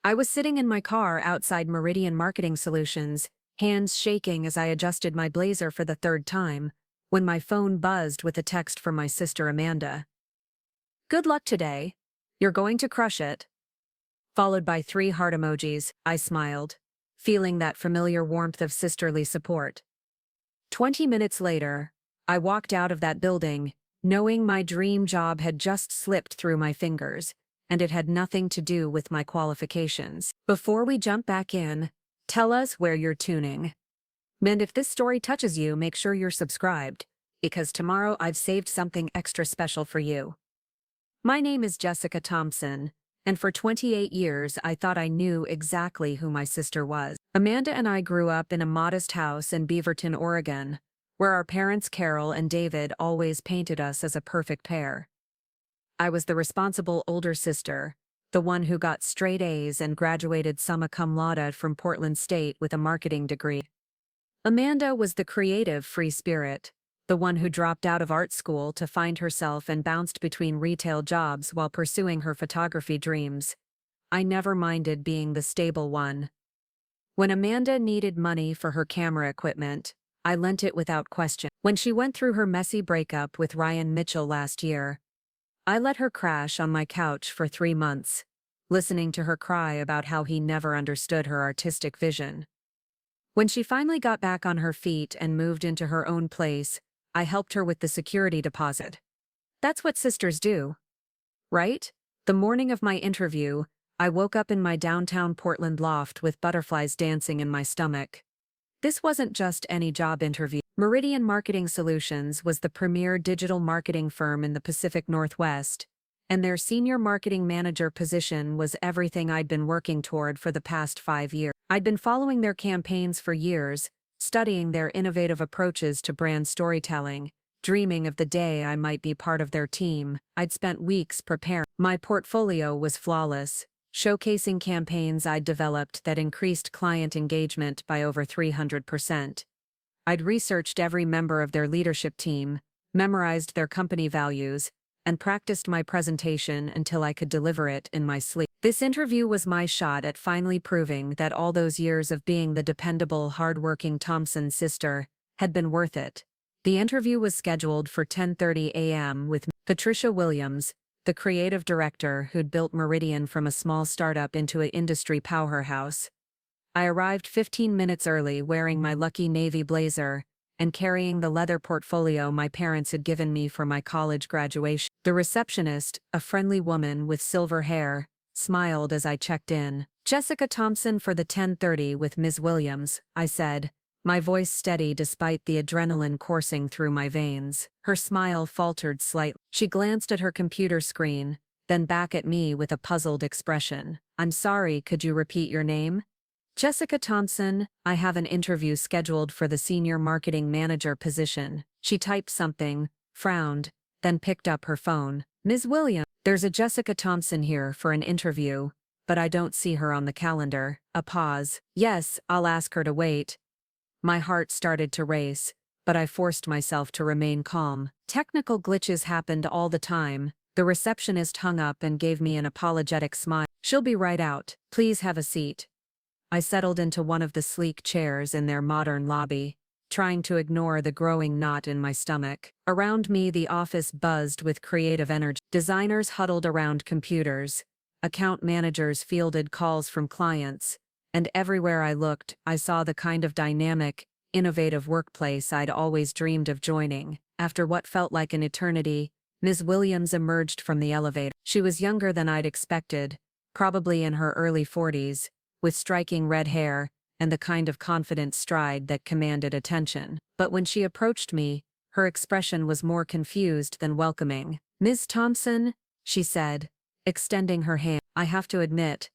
I was sitting in my car outside Meridian Marketing Solutions, hands shaking as I adjusted my blazer for the third time, when my phone buzzed with a text from my sister Amanda. "Good luck today. You're going to crush it." Followed by 3 heart emojis, I smiled, feeling that familiar warmth of sisterly support. 20 minutes later, I walked out of that building, knowing my dream job had just slipped through my fingers, and it had nothing to do with my qualifications. Before we jump back in, tell us where you're tuning. And if this story touches you, make sure you're subscribed, because tomorrow I've saved something extra special for you. My name is Jessica Thompson, and for 28 years I thought I knew exactly who my sister was. Amanda and I grew up in a modest house in Beaverton, Oregon, where our parents Carol and David always painted us as a perfect pair. I was the responsible older sister, the one who got straight A's and graduated summa cum laude from Portland State with a marketing degree. Amanda was the creative free spirit, the one who dropped out of art school to find herself and bounced between retail jobs while pursuing her photography dreams. I never minded being the stable one. When Amanda needed money for her camera equipment, I lent it without question. When she went through her messy breakup with Ryan Mitchell last year, I let her crash on my couch for 3 months, listening to her cry about how he never understood her artistic vision. When she finally got back on her feet and moved into her own place, I helped her with the security deposit. That's what sisters do, right? The morning of my interview, I woke up in my downtown Portland loft with butterflies dancing in my stomach. This wasn't just any job interview. Meridian Marketing Solutions was the premier digital marketing firm in the Pacific Northwest, and their senior marketing manager position was everything I'd been working toward for the past 5 years. I'd been following their campaigns for years, studying their innovative approaches to brand storytelling, dreaming of the day I might be part of their team. I'd spent weeks preparing. My portfolio was flawless, showcasing campaigns I'd developed that increased client engagement by over 300%. I'd researched every member of their leadership team, memorized their company values, and practiced my presentation until I could deliver it in my sleep. This interview was my shot at finally proving that all those years of being the dependable, hardworking Thompson sister had been worth it. The interview was scheduled for 10:30 a.m. with Patricia Williams, the creative director who'd built Meridian from a small startup into an industry powerhouse. I arrived 15 minutes early wearing my lucky navy blazer and carrying the leather portfolio my parents had given me for my college graduation. The receptionist, a friendly woman with silver hair, smiled as I checked in. "Jessica Thompson for the 10:30 with Ms. Williams," I said, my voice steady despite the adrenaline coursing through my veins. Her smile faltered slightly. She glanced at her computer screen, then back at me with a puzzled expression. "I'm sorry, could you repeat your name?" "Jessica Thompson. I have an interview scheduled for the senior marketing manager position." She typed something, frowned, then picked up her phone. "Ms. Williams, there's a Jessica Thompson here for an interview, but I don't see her on the calendar." A pause. "Yes, I'll ask her to wait." My heart started to race, but I forced myself to remain calm. Technical glitches happened all the time. The receptionist hung up and gave me an apologetic smile. "She'll be right out. Please have a seat." I settled into one of the sleek chairs in their modern lobby, trying to ignore the growing knot in my stomach. Around me, the office buzzed with creative energy. Designers huddled around computers, account managers fielded calls from clients, and everywhere I looked, I saw the kind of dynamic, innovative workplace I'd always dreamed of joining. After what felt like an eternity, Ms. Williams emerged from the elevator. She was younger than I'd expected, probably in her early 40s, with striking red hair and the kind of confident stride that commanded attention. But when she approached me, her expression was more confused than welcoming. "Ms. Thompson," she said, extending her hand. "I have to admit,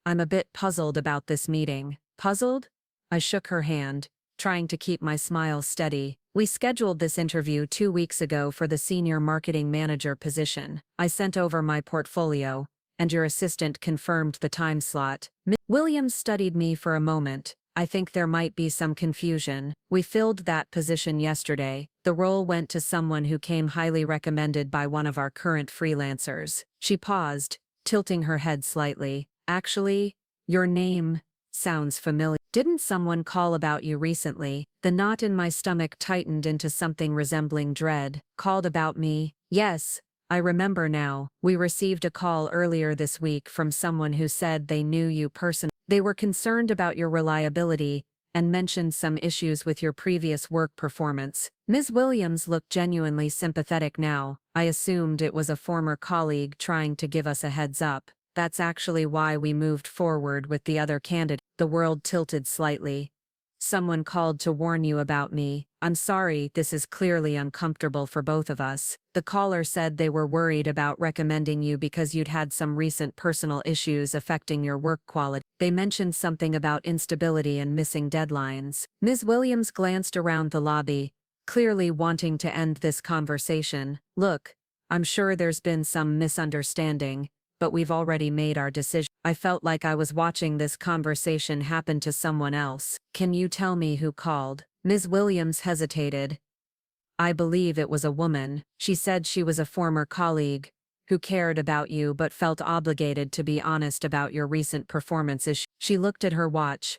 I'm a bit puzzled about this meeting." "Puzzled?" I shook her hand, trying to keep my smile steady. "We scheduled this interview 2 weeks ago for the senior marketing manager position. I sent over my portfolio, and your assistant confirmed the time slot." Williams studied me for a moment. "I think there might be some confusion. We filled that position yesterday. The role went to someone who came highly recommended by one of our current freelancers." She paused, tilting her head slightly. "Actually, Your name sounds familiar. Didn't someone call about you recently? The knot in my stomach tightened into something resembling dread. Called about me? Yes, I remember now. We received a call earlier this week from someone who said they knew you personally. They were concerned about your reliability and mentioned some issues with your previous work performance. Ms. Williams looked genuinely sympathetic now. I assumed it was a former colleague trying to give us a heads up. That's actually why we moved forward with the other candidate. The world tilted slightly. Someone called to warn you about me. I'm sorry, this is clearly uncomfortable for both of us. The caller said they were worried about recommending you because you'd had some recent personal issues affecting your work quality. They mentioned something about instability and missing deadlines. Ms. Williams glanced around the lobby, clearly wanting to end this conversation. Look, I'm sure there's been some misunderstanding, but we've already made our decision. I felt like I was watching this conversation happen to someone else. Can you tell me who called? Ms. Williams hesitated. I believe it was a woman. She said she was a former colleague who cared about you but felt obligated to be honest about your recent performance issue. She looked at her watch.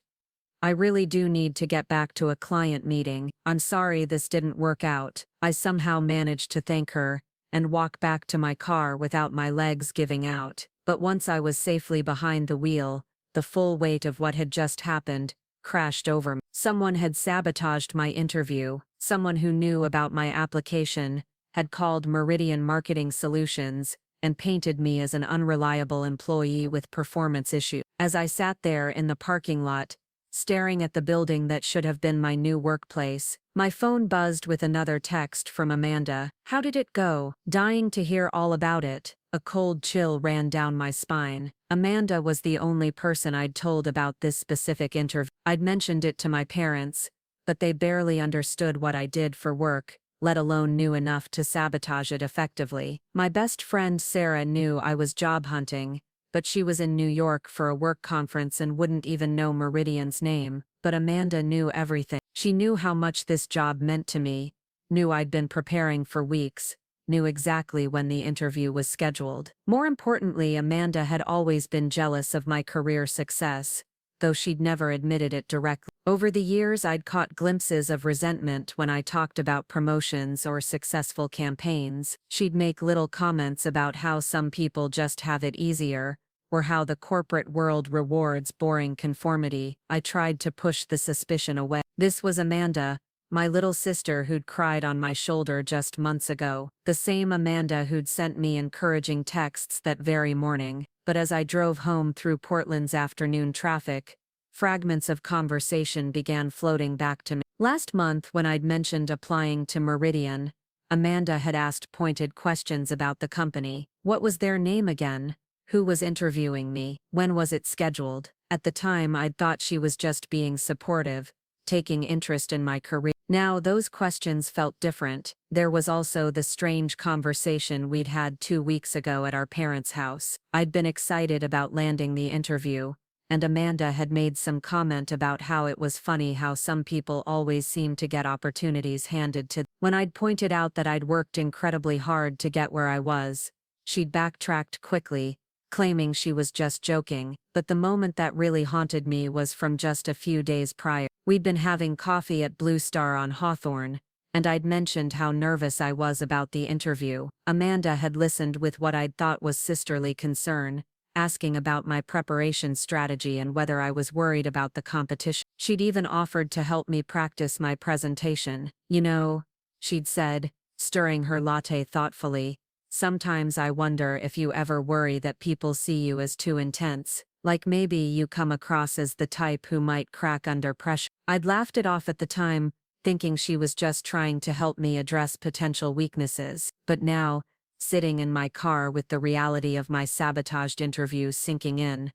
I really do need to get back to a client meeting. I'm sorry this didn't work out. I somehow managed to thank her and walk back to my car without my legs giving out. But once I was safely behind the wheel, the full weight of what had just happened crashed over me. Someone had sabotaged my interview. Someone who knew about my application had called Meridian Marketing Solutions and painted me as an unreliable employee with performance issues. As I sat there in the parking lot, staring at the building that should have been my new workplace, my phone buzzed with another text from Amanda. How did it go? Dying to hear all about it. A cold chill ran down my spine. Amanda was the only person I'd told about this specific interview. I'd mentioned it to my parents, but they barely understood what I did for work, let alone knew enough to sabotage it effectively. My best friend Sarah knew I was job hunting, but she was in New York for a work conference and wouldn't even know Meridian's name. But Amanda knew everything. She knew how much this job meant to me, knew I'd been preparing for weeks, knew exactly when the interview was scheduled. More importantly, Amanda had always been jealous of my career success, though she'd never admitted it directly. Over the years, I'd caught glimpses of resentment when I talked about promotions or successful campaigns. She'd make little comments about how some people just have it easier, or how the corporate world rewards boring conformity. I tried to push the suspicion away. This was Amanda, my little sister who'd cried on my shoulder just months ago. The same Amanda who'd sent me encouraging texts that very morning. But as I drove home through Portland's afternoon traffic, fragments of conversation began floating back to me. Last month, when I'd mentioned applying to Meridian, Amanda had asked pointed questions about the company. What was their name again? Who was interviewing me? When was it scheduled? At the time, I'd thought she was just being supportive, taking interest in my career. Now those questions felt different. There was also the strange conversation we'd had 2 weeks ago at our parents' house. I'd been excited about landing the interview, and Amanda had made some comment about how it was funny how some people always seem to get opportunities handed to them. When I'd pointed out that I'd worked incredibly hard to get where I was, she'd backtracked quickly, claiming she was just joking. But the moment that really haunted me was from just a few days prior. We'd been having coffee at Blue Star on Hawthorne, and I'd mentioned how nervous I was about the interview. Amanda had listened with what I'd thought was sisterly concern, asking about my preparation strategy and whether I was worried about the competition. She'd even offered to help me practice my presentation. You know, she'd said, stirring her latte thoughtfully, sometimes I wonder if you ever worry that people see you as too intense. Like maybe you come across as the type who might crack under pressure. I'd laughed it off at the time, thinking she was just trying to help me address potential weaknesses. But now, sitting in my car with the reality of my sabotaged interview sinking in,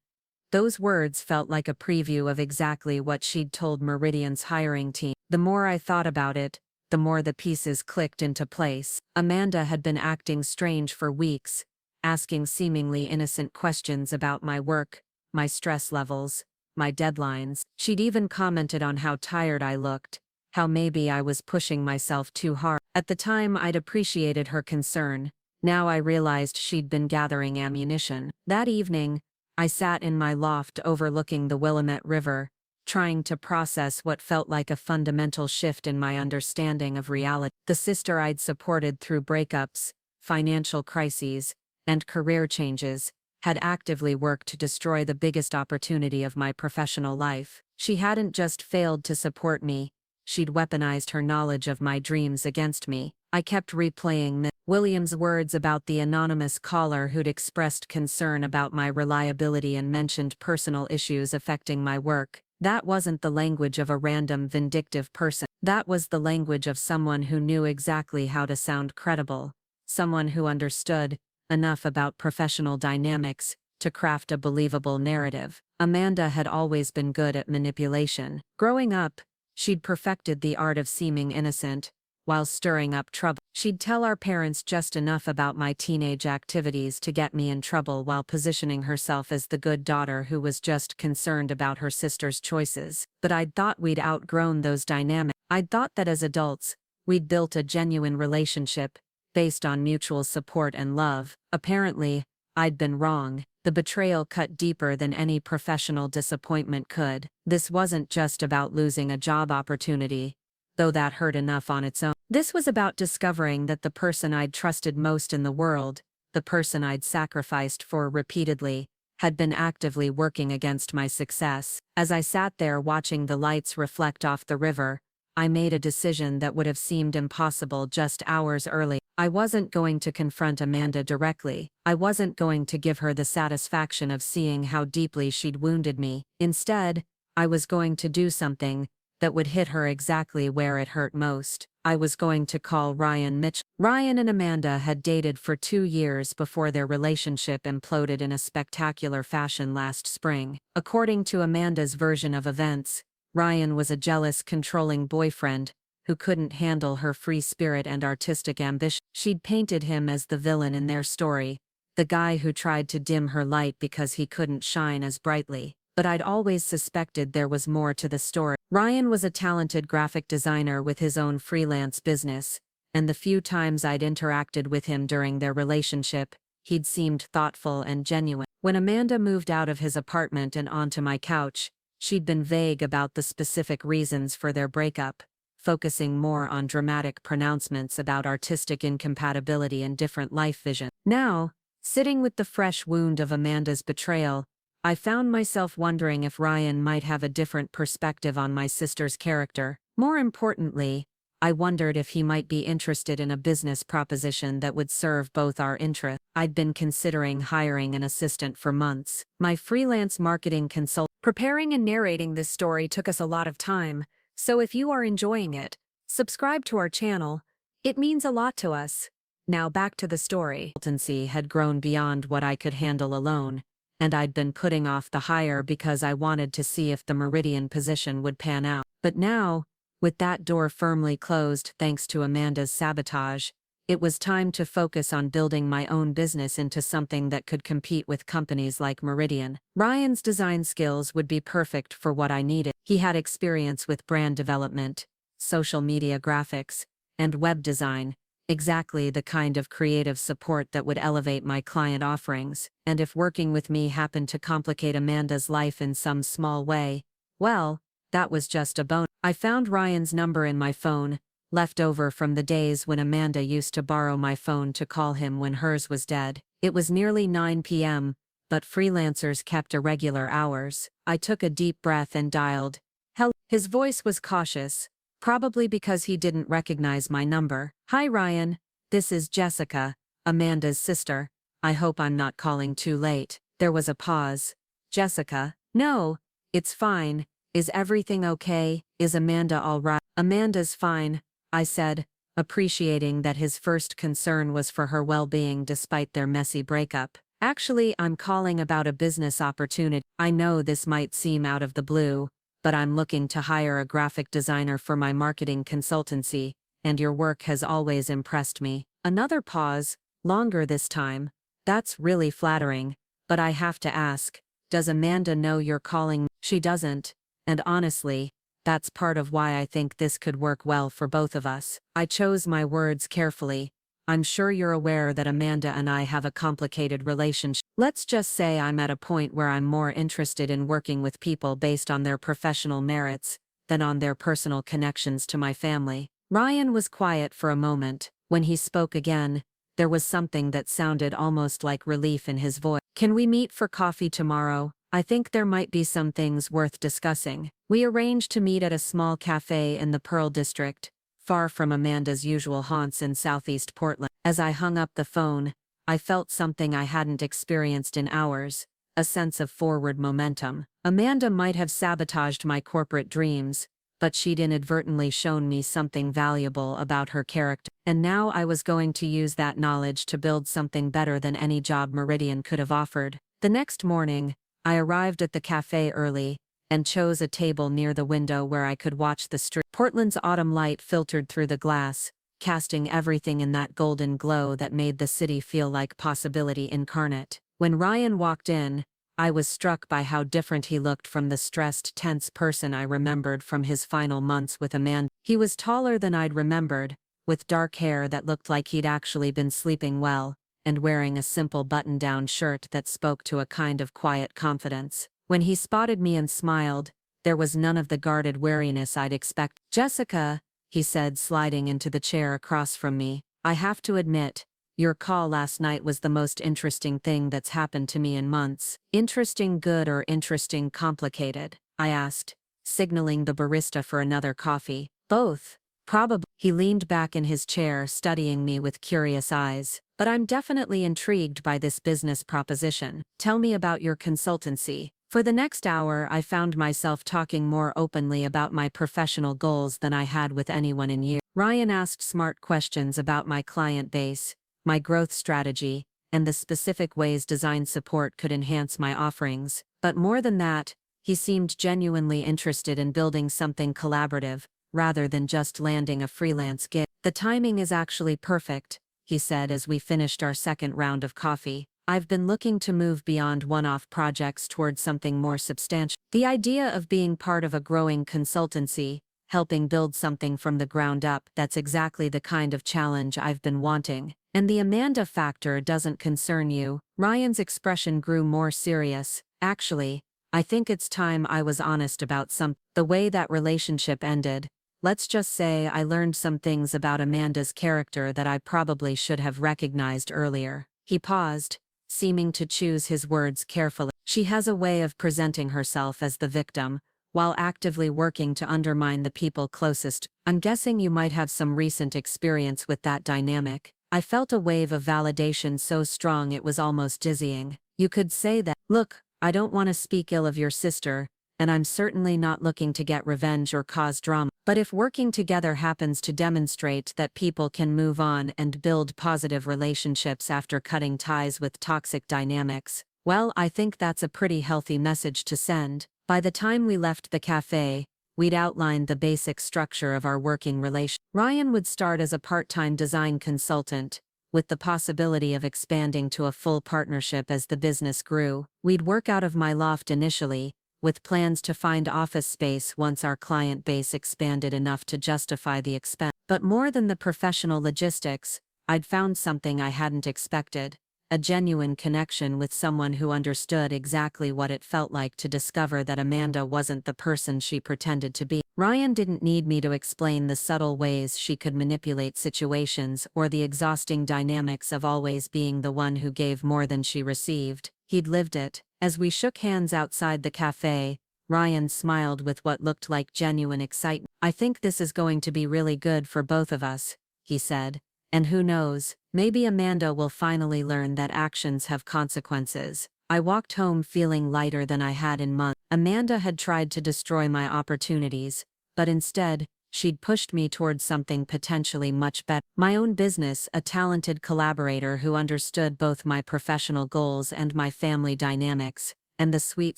those words felt like a preview of exactly what she'd told Meridian's hiring team. The more I thought about it, the more the pieces clicked into place. Amanda had been acting strange for weeks, asking seemingly innocent questions about my work, my stress levels, my deadlines. She'd even commented on how tired I looked, how maybe I was pushing myself too hard. At the time, I'd appreciated her concern. Now I realized she'd been gathering ammunition. That evening, I sat in my loft overlooking the Willamette River, trying to process what felt like a fundamental shift in my understanding of reality. The sister I'd supported through breakups, financial crises, and career changes had actively worked to destroy the biggest opportunity of my professional life. She hadn't just failed to support me, she'd weaponized her knowledge of my dreams against me. I kept replaying William's words about the anonymous caller who'd expressed concern about my reliability and mentioned personal issues affecting my work. That wasn't the language of a random vindictive person. That was the language of someone who knew exactly how to sound credible, someone who understood enough about professional dynamics to craft a believable narrative. Amanda had always been good at manipulation. Growing up, she'd perfected the art of seeming innocent, while stirring up trouble. She'd tell our parents just enough about my teenage activities to get me in trouble while positioning herself as the good daughter who was just concerned about her sister's choices. But I'd thought we'd outgrown those dynamics. I'd thought that as adults, we'd built a genuine relationship, based on mutual support and love. Apparently, I'd been wrong. The betrayal cut deeper than any professional disappointment could. This wasn't just about losing a job opportunity, though that hurt enough on its own. This was about discovering that the person I'd trusted most in the world, the person I'd sacrificed for repeatedly, had been actively working against my success. As I sat there watching the lights reflect off the river, I made a decision that would have seemed impossible just hours earlier. I wasn't going to confront Amanda directly. I wasn't going to give her the satisfaction of seeing how deeply she'd wounded me. Instead, I was going to do something that would hit her exactly where it hurt most. I was going to call Ryan Mitchell. Ryan and Amanda had dated for 2 years before their relationship imploded in a spectacular fashion last spring. According to Amanda's version of events, Ryan was a jealous, controlling boyfriend who couldn't handle her free spirit and artistic ambition. She'd painted him as the villain in their story, the guy who tried to dim her light because he couldn't shine as brightly. But I'd always suspected there was more to the story. Ryan was a talented graphic designer with his own freelance business, and the few times I'd interacted with him during their relationship, he'd seemed thoughtful and genuine. When Amanda moved out of his apartment and onto my couch, she'd been vague about the specific reasons for their breakup, focusing more on dramatic pronouncements about artistic incompatibility and different life vision. Now, sitting with the fresh wound of Amanda's betrayal, I found myself wondering if Ryan might have a different perspective on my sister's character. More importantly, I wondered if he might be interested in a business proposition that would serve both our interests. I'd been considering hiring an assistant for months. My freelance marketing consultant. Preparing and narrating this story took us a lot of time, so if you are enjoying it, subscribe to our channel. It means a lot to us. Now back to the story. Consultancy had grown beyond what I could handle alone, and I'd been putting off the hire because I wanted to see if the Meridian position would pan out. But now, with that door firmly closed thanks to Amanda's sabotage, it was time to focus on building my own business into something that could compete with companies like Meridian. Ryan's design skills would be perfect for what I needed. He had experience with brand development, social media graphics, and web design, exactly the kind of creative support that would elevate my client offerings. And if working with me happened to complicate Amanda's life in some small way, well, that was just a bonus. I found Ryan's number in my phone, left over from the days when Amanda used to borrow my phone to call him when hers was dead. It was nearly 9 p.m., but freelancers kept irregular hours. I took a deep breath and dialed. Hello. His voice was cautious, probably because he didn't recognize my number. Hi Ryan, this is Jessica, Amanda's sister. I hope I'm not calling too late. There was a pause. Jessica, no, it's fine. Is everything okay? Is Amanda all right? Amanda's fine, I said, appreciating that his first concern was for her well-being despite their messy breakup. Actually, I'm calling about a business opportunity. I know this might seem out of the blue, but I'm looking to hire a graphic designer for my marketing consultancy, and your work has always impressed me. Another pause, longer this time. That's really flattering, but I have to ask, does Amanda know you're calling? She doesn't, and honestly, that's part of why I think this could work well for both of us. I chose my words carefully. I'm sure you're aware that Amanda and I have a complicated relationship. Let's just say I'm at a point where I'm more interested in working with people based on their professional merits than on their personal connections to my family." Ryan was quiet for a moment. When he spoke again, there was something that sounded almost like relief in his voice. "Can we meet for coffee tomorrow? I think there might be some things worth discussing." We arranged to meet at a small cafe in the Pearl District, far from Amanda's usual haunts in Southeast Portland. As I hung up the phone, I felt something I hadn't experienced in hours, a sense of forward momentum. Amanda might have sabotaged my corporate dreams, but she'd inadvertently shown me something valuable about her character. And now I was going to use that knowledge to build something better than any job Meridian could have offered. The next morning, I arrived at the cafe early and chose a table near the window where I could watch the street. Portland's autumn light filtered through the glass, casting everything in that golden glow that made the city feel like possibility incarnate. When Ryan walked in, I was struck by how different he looked from the stressed, tense person I remembered from his final months with Amanda. He was taller than I'd remembered, with dark hair that looked like he'd actually been sleeping well, and wearing a simple button-down shirt that spoke to a kind of quiet confidence. When he spotted me and smiled, there was none of the guarded wariness I'd expect. "Jessica," he said, sliding into the chair across from me, "I have to admit, your call last night was the most interesting thing that's happened to me in months." "Interesting good or interesting complicated?" I asked, signaling the barista for another coffee. "Both, probably." He leaned back in his chair, studying me with curious eyes. "But I'm definitely intrigued by this business proposition. Tell me about your consultancy." For the next hour, I found myself talking more openly about my professional goals than I had with anyone in years. Ryan asked smart questions about my client base, my growth strategy, and the specific ways design support could enhance my offerings. But more than that, he seemed genuinely interested in building something collaborative, rather than just landing a freelance gig. "The timing is actually perfect," he said as we finished our second round of coffee. "I've been looking to move beyond one-off projects towards something more substantial. The idea of being part of a growing consultancy, helping build something from the ground up, that's exactly the kind of challenge I've been wanting. And the Amanda factor doesn't concern you." Ryan's expression grew more serious. "Actually, I think it's time I was honest about the way that relationship ended. Let's just say I learned some things about Amanda's character that I probably should have recognized earlier." He paused, seeming to choose his words carefully. "She has a way of presenting herself as the victim, while actively working to undermine the people closest. I'm guessing you might have some recent experience with that dynamic." I felt a wave of validation so strong it was almost dizzying. "You could say that. Look, I don't want to speak ill of your sister, and I'm certainly not looking to get revenge or cause drama. But if working together happens to demonstrate that people can move on and build positive relationships after cutting ties with toxic dynamics, well, I think that's a pretty healthy message to send." By the time we left the cafe, we'd outlined the basic structure of our working relation. Ryan would start as a part-time design consultant, with the possibility of expanding to a full partnership as the business grew. We'd work out of my loft initially, with plans to find office space once our client base expanded enough to justify the expense. But more than the professional logistics, I'd found something I hadn't expected: a genuine connection with someone who understood exactly what it felt like to discover that Amanda wasn't the person she pretended to be. Ryan didn't need me to explain the subtle ways she could manipulate situations or the exhausting dynamics of always being the one who gave more than she received. He'd lived it. As we shook hands outside the cafe, Ryan smiled with what looked like genuine excitement. "I think this is going to be really good for both of us," he said. "And who knows, maybe Amanda will finally learn that actions have consequences." I walked home feeling lighter than I had in months. Amanda had tried to destroy my opportunities, but instead, she'd pushed me towards something potentially much better. My own business, a talented collaborator who understood both my professional goals and my family dynamics, and the sweet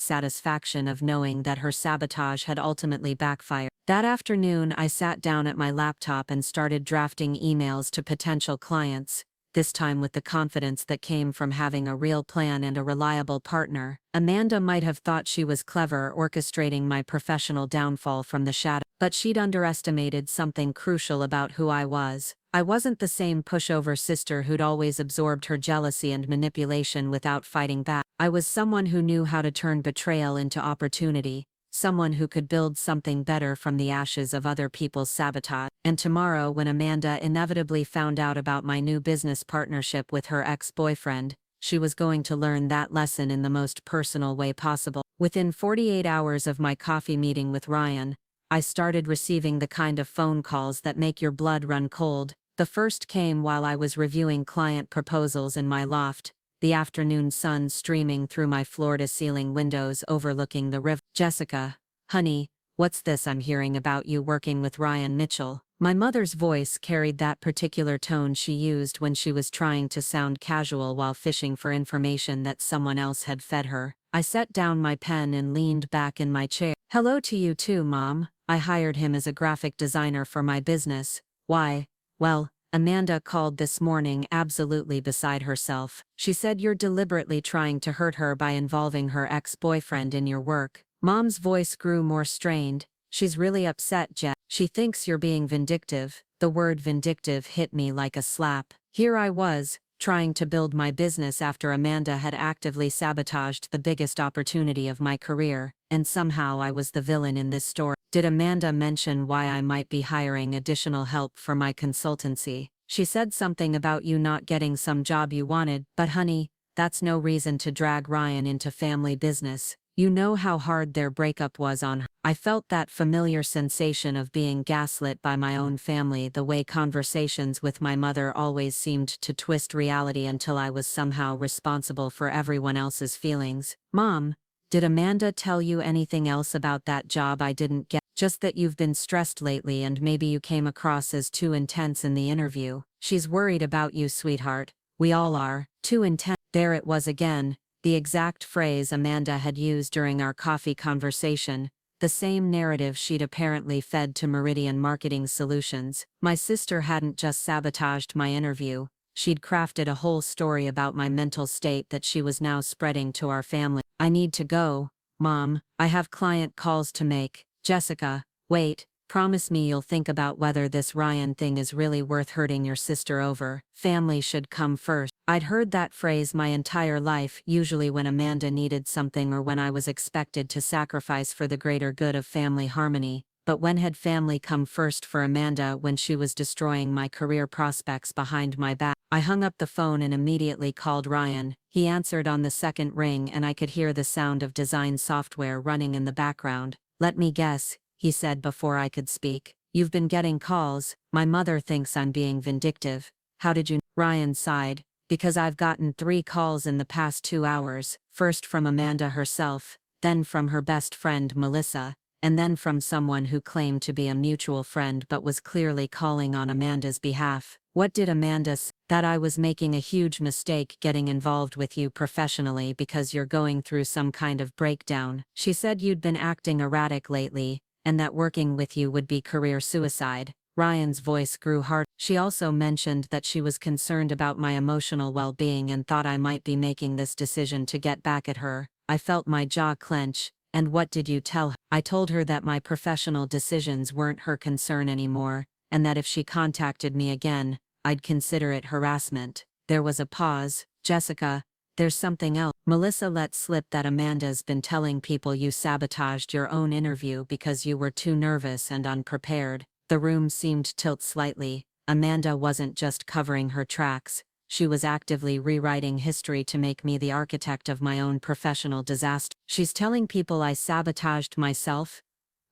satisfaction of knowing that her sabotage had ultimately backfired. That afternoon, I sat down at my laptop and started drafting emails to potential clients, this time with the confidence that came from having a real plan and a reliable partner. Amanda might have thought she was clever orchestrating my professional downfall from the shadow, but she'd underestimated something crucial about who I was. I wasn't the same pushover sister who'd always absorbed her jealousy and manipulation without fighting back. I was someone who knew how to turn betrayal into opportunity, someone who could build something better from the ashes of other people's sabotage. And tomorrow, when Amanda inevitably found out about my new business partnership with her ex-boyfriend, she was going to learn that lesson in the most personal way possible. Within 48 hours of my coffee meeting with Ryan, I started receiving the kind of phone calls that make your blood run cold. The first came while I was reviewing client proposals in my loft, the afternoon sun streaming through my floor-to-ceiling windows overlooking the river. "Jessica, honey, what's this I'm hearing about you working with Ryan Mitchell?" My mother's voice carried that particular tone she used when she was trying to sound casual while fishing for information that someone else had fed her. I set down my pen and leaned back in my chair. "Hello to you too, Mom. I hired him as a graphic designer for my business." "Why?" "Well, Amanda called this morning absolutely beside herself. She said you're deliberately trying to hurt her by involving her ex-boyfriend in your work." Mom's voice grew more strained. "She's really upset, Jet. She thinks you're being vindictive." The word vindictive hit me like a slap. Here I was, trying to build my business after Amanda had actively sabotaged the biggest opportunity of my career, and somehow I was the villain in this story. "Did Amanda mention why I might be hiring additional help for my consultancy?" "She said something about you not getting some job you wanted, but honey, that's no reason to drag Ryan into family business. You know how hard their breakup was on her." I felt that familiar sensation of being gaslit by my own family, the way conversations with my mother always seemed to twist reality until I was somehow responsible for everyone else's feelings. "Mom, did Amanda tell you anything else about that job I didn't get?" "Just that you've been stressed lately and maybe you came across as too intense in the interview. She's worried about you, sweetheart. We all are." "Too intense." There it was again, the exact phrase Amanda had used during our coffee conversation, the same narrative she'd apparently fed to Meridian Marketing Solutions. My sister hadn't just sabotaged my interview, she'd crafted a whole story about my mental state that she was now spreading to our family. "I need to go, Mom. I have client calls to make." "Jessica, wait. Promise me you'll think about whether this Ryan thing is really worth hurting your sister over. Family should come first." I'd heard that phrase my entire life, usually when Amanda needed something or when I was expected to sacrifice for the greater good of family harmony. But when had family come first for Amanda when she was destroying my career prospects behind my back? I hung up the phone and immediately called Ryan. He answered on the second ring and I could hear the sound of design software running in the background. "Let me guess," he said before I could speak. "You've been getting calls. My mother thinks I'm being vindictive." "How did you?" Ryan sighed. "Because I've gotten 3 calls in the past 2 hours, first from Amanda herself, then from her best friend Melissa, and then from someone who claimed to be a mutual friend but was clearly calling on Amanda's behalf." "What did Amanda say?" "That I was making a huge mistake getting involved with you professionally because you're going through some kind of breakdown. She said you'd been acting erratic lately, and that working with you would be career suicide." Ryan's voice grew hard. "She also mentioned that she was concerned about my emotional well-being and thought I might be making this decision to get back at her." I felt my jaw clench. "And what did you tell her?" "I told her that my professional decisions weren't her concern anymore, and that if she contacted me again, I'd consider it harassment." There was a pause. "Jessica, there's something else." "Melissa let slip that Amanda's been telling people you sabotaged your own interview because you were too nervous and unprepared." The room seemed to tilt slightly. Amanda wasn't just covering her tracks, she was actively rewriting history to make me the architect of my own professional disaster. "She's telling people I sabotaged myself?"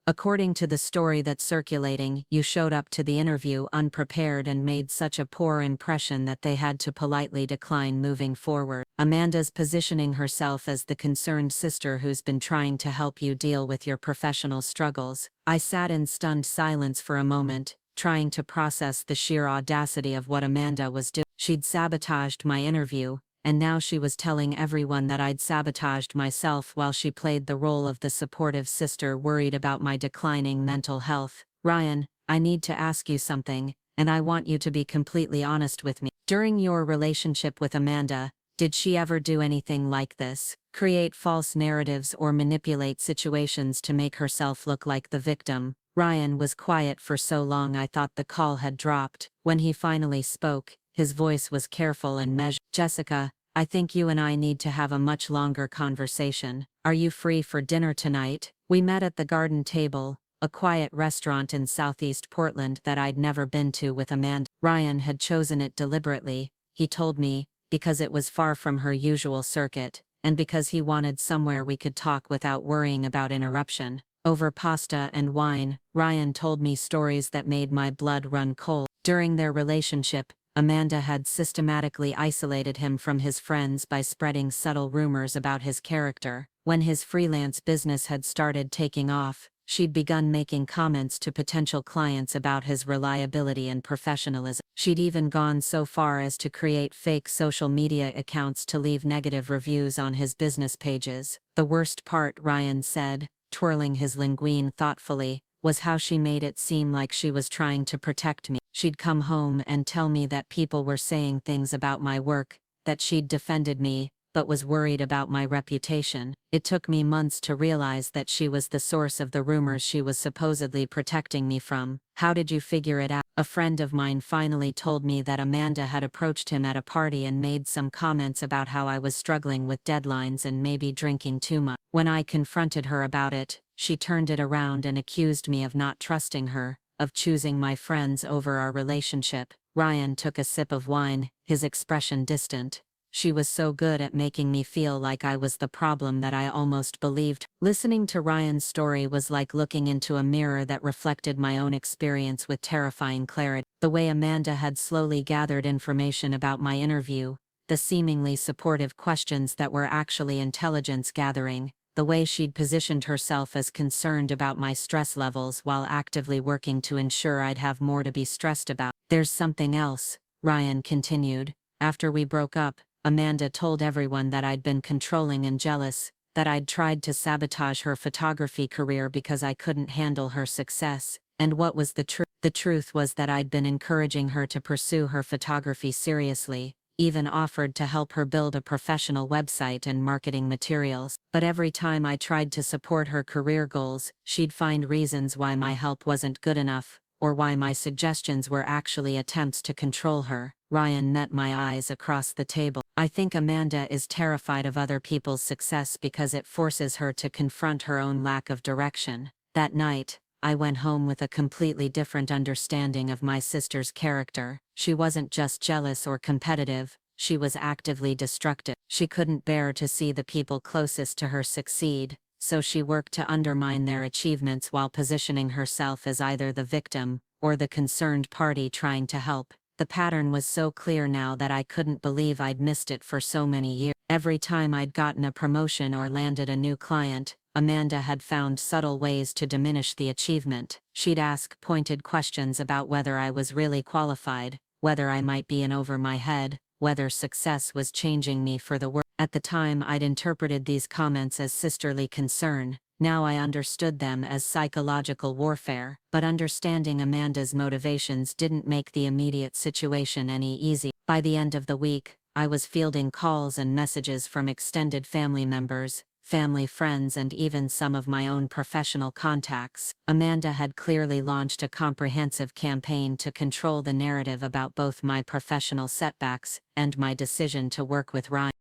"According to the story that's circulating, you showed up to the interview unprepared and made such a poor impression that they had to politely decline moving forward. Amanda's positioning herself as the concerned sister who's been trying to help you deal with your professional struggles." I sat in stunned silence for a moment, trying to process the sheer audacity of what Amanda was doing. She'd sabotaged my interview, and now she was telling everyone that I'd sabotaged myself while she played the role of the supportive sister worried about my declining mental health. "Ryan, I need to ask you something," and I want you to be completely honest with me. During your relationship with Amanda, did she ever do anything like this? Create false narratives or manipulate situations to make herself look like the victim? Ryan was quiet for so long I thought the call had dropped. When he finally spoke, his voice was careful and measured. Jessica, I think you and I need to have a much longer conversation. Are you free for dinner tonight? We met at the Garden Table, a quiet restaurant in Southeast Portland that I'd never been to with Amanda. Ryan had chosen it deliberately, he told me, because it was far from her usual circuit, and because he wanted somewhere we could talk without worrying about interruption. Over pasta and wine, Ryan told me stories that made my blood run cold. During their relationship, Amanda had systematically isolated him from his friends by spreading subtle rumors about his character. When his freelance business had started taking off, she'd begun making comments to potential clients about his reliability and professionalism. She'd even gone so far as to create fake social media accounts to leave negative reviews on his business pages. The worst part, Ryan said, twirling his linguine thoughtfully, was how she made it seem like she was trying to protect me. She'd come home and tell me that people were saying things about my work, that she'd defended me, but was worried about my reputation. It took me months to realize that she was the source of the rumors she was supposedly protecting me from. How did you figure it out? A friend of mine finally told me that Amanda had approached him at a party and made some comments about how I was struggling with deadlines and maybe drinking too much. When I confronted her about it, she turned it around and accused me of not trusting her, of choosing my friends over our relationship. Ryan took a sip of wine, his expression distant. She was so good at making me feel like I was the problem that I almost believed. Listening to Ryan's story was like looking into a mirror that reflected my own experience with terrifying clarity. The way Amanda had slowly gathered information about my interview, the seemingly supportive questions that were actually intelligence gathering, the way she'd positioned herself as concerned about my stress levels while actively working to ensure I'd have more to be stressed about. There's something else, Ryan continued. After we broke up, Amanda told everyone that I'd been controlling and jealous, that I'd tried to sabotage her photography career because I couldn't handle her success. And what was the truth? The truth was that I'd been encouraging her to pursue her photography seriously, even offered to help her build a professional website and marketing materials. But every time I tried to support her career goals, she'd find reasons why my help wasn't good enough, or why my suggestions were actually attempts to control her. Ryan met my eyes across the table. I think Amanda is terrified of other people's success because it forces her to confront her own lack of direction. That night, I went home with a completely different understanding of my sister's character. She wasn't just jealous or competitive, she was actively destructive. She couldn't bear to see the people closest to her succeed, so she worked to undermine their achievements while positioning herself as either the victim or the concerned party trying to help. The pattern was so clear now that I couldn't believe I'd missed it for so many years. Every time I'd gotten a promotion or landed a new client, Amanda had found subtle ways to diminish the achievement. She'd ask pointed questions about whether I was really qualified, whether I might be in over my head, whether success was changing me for the worse. At the time I'd interpreted these comments as sisterly concern. Now I understood them as psychological warfare, but understanding Amanda's motivations didn't make the immediate situation any easier. By the end of the week, I was fielding calls and messages from extended family members, family friends, and even some of my own professional contacts. Amanda had clearly launched a comprehensive campaign to control the narrative about both my professional setbacks and my decision to work with Ryan.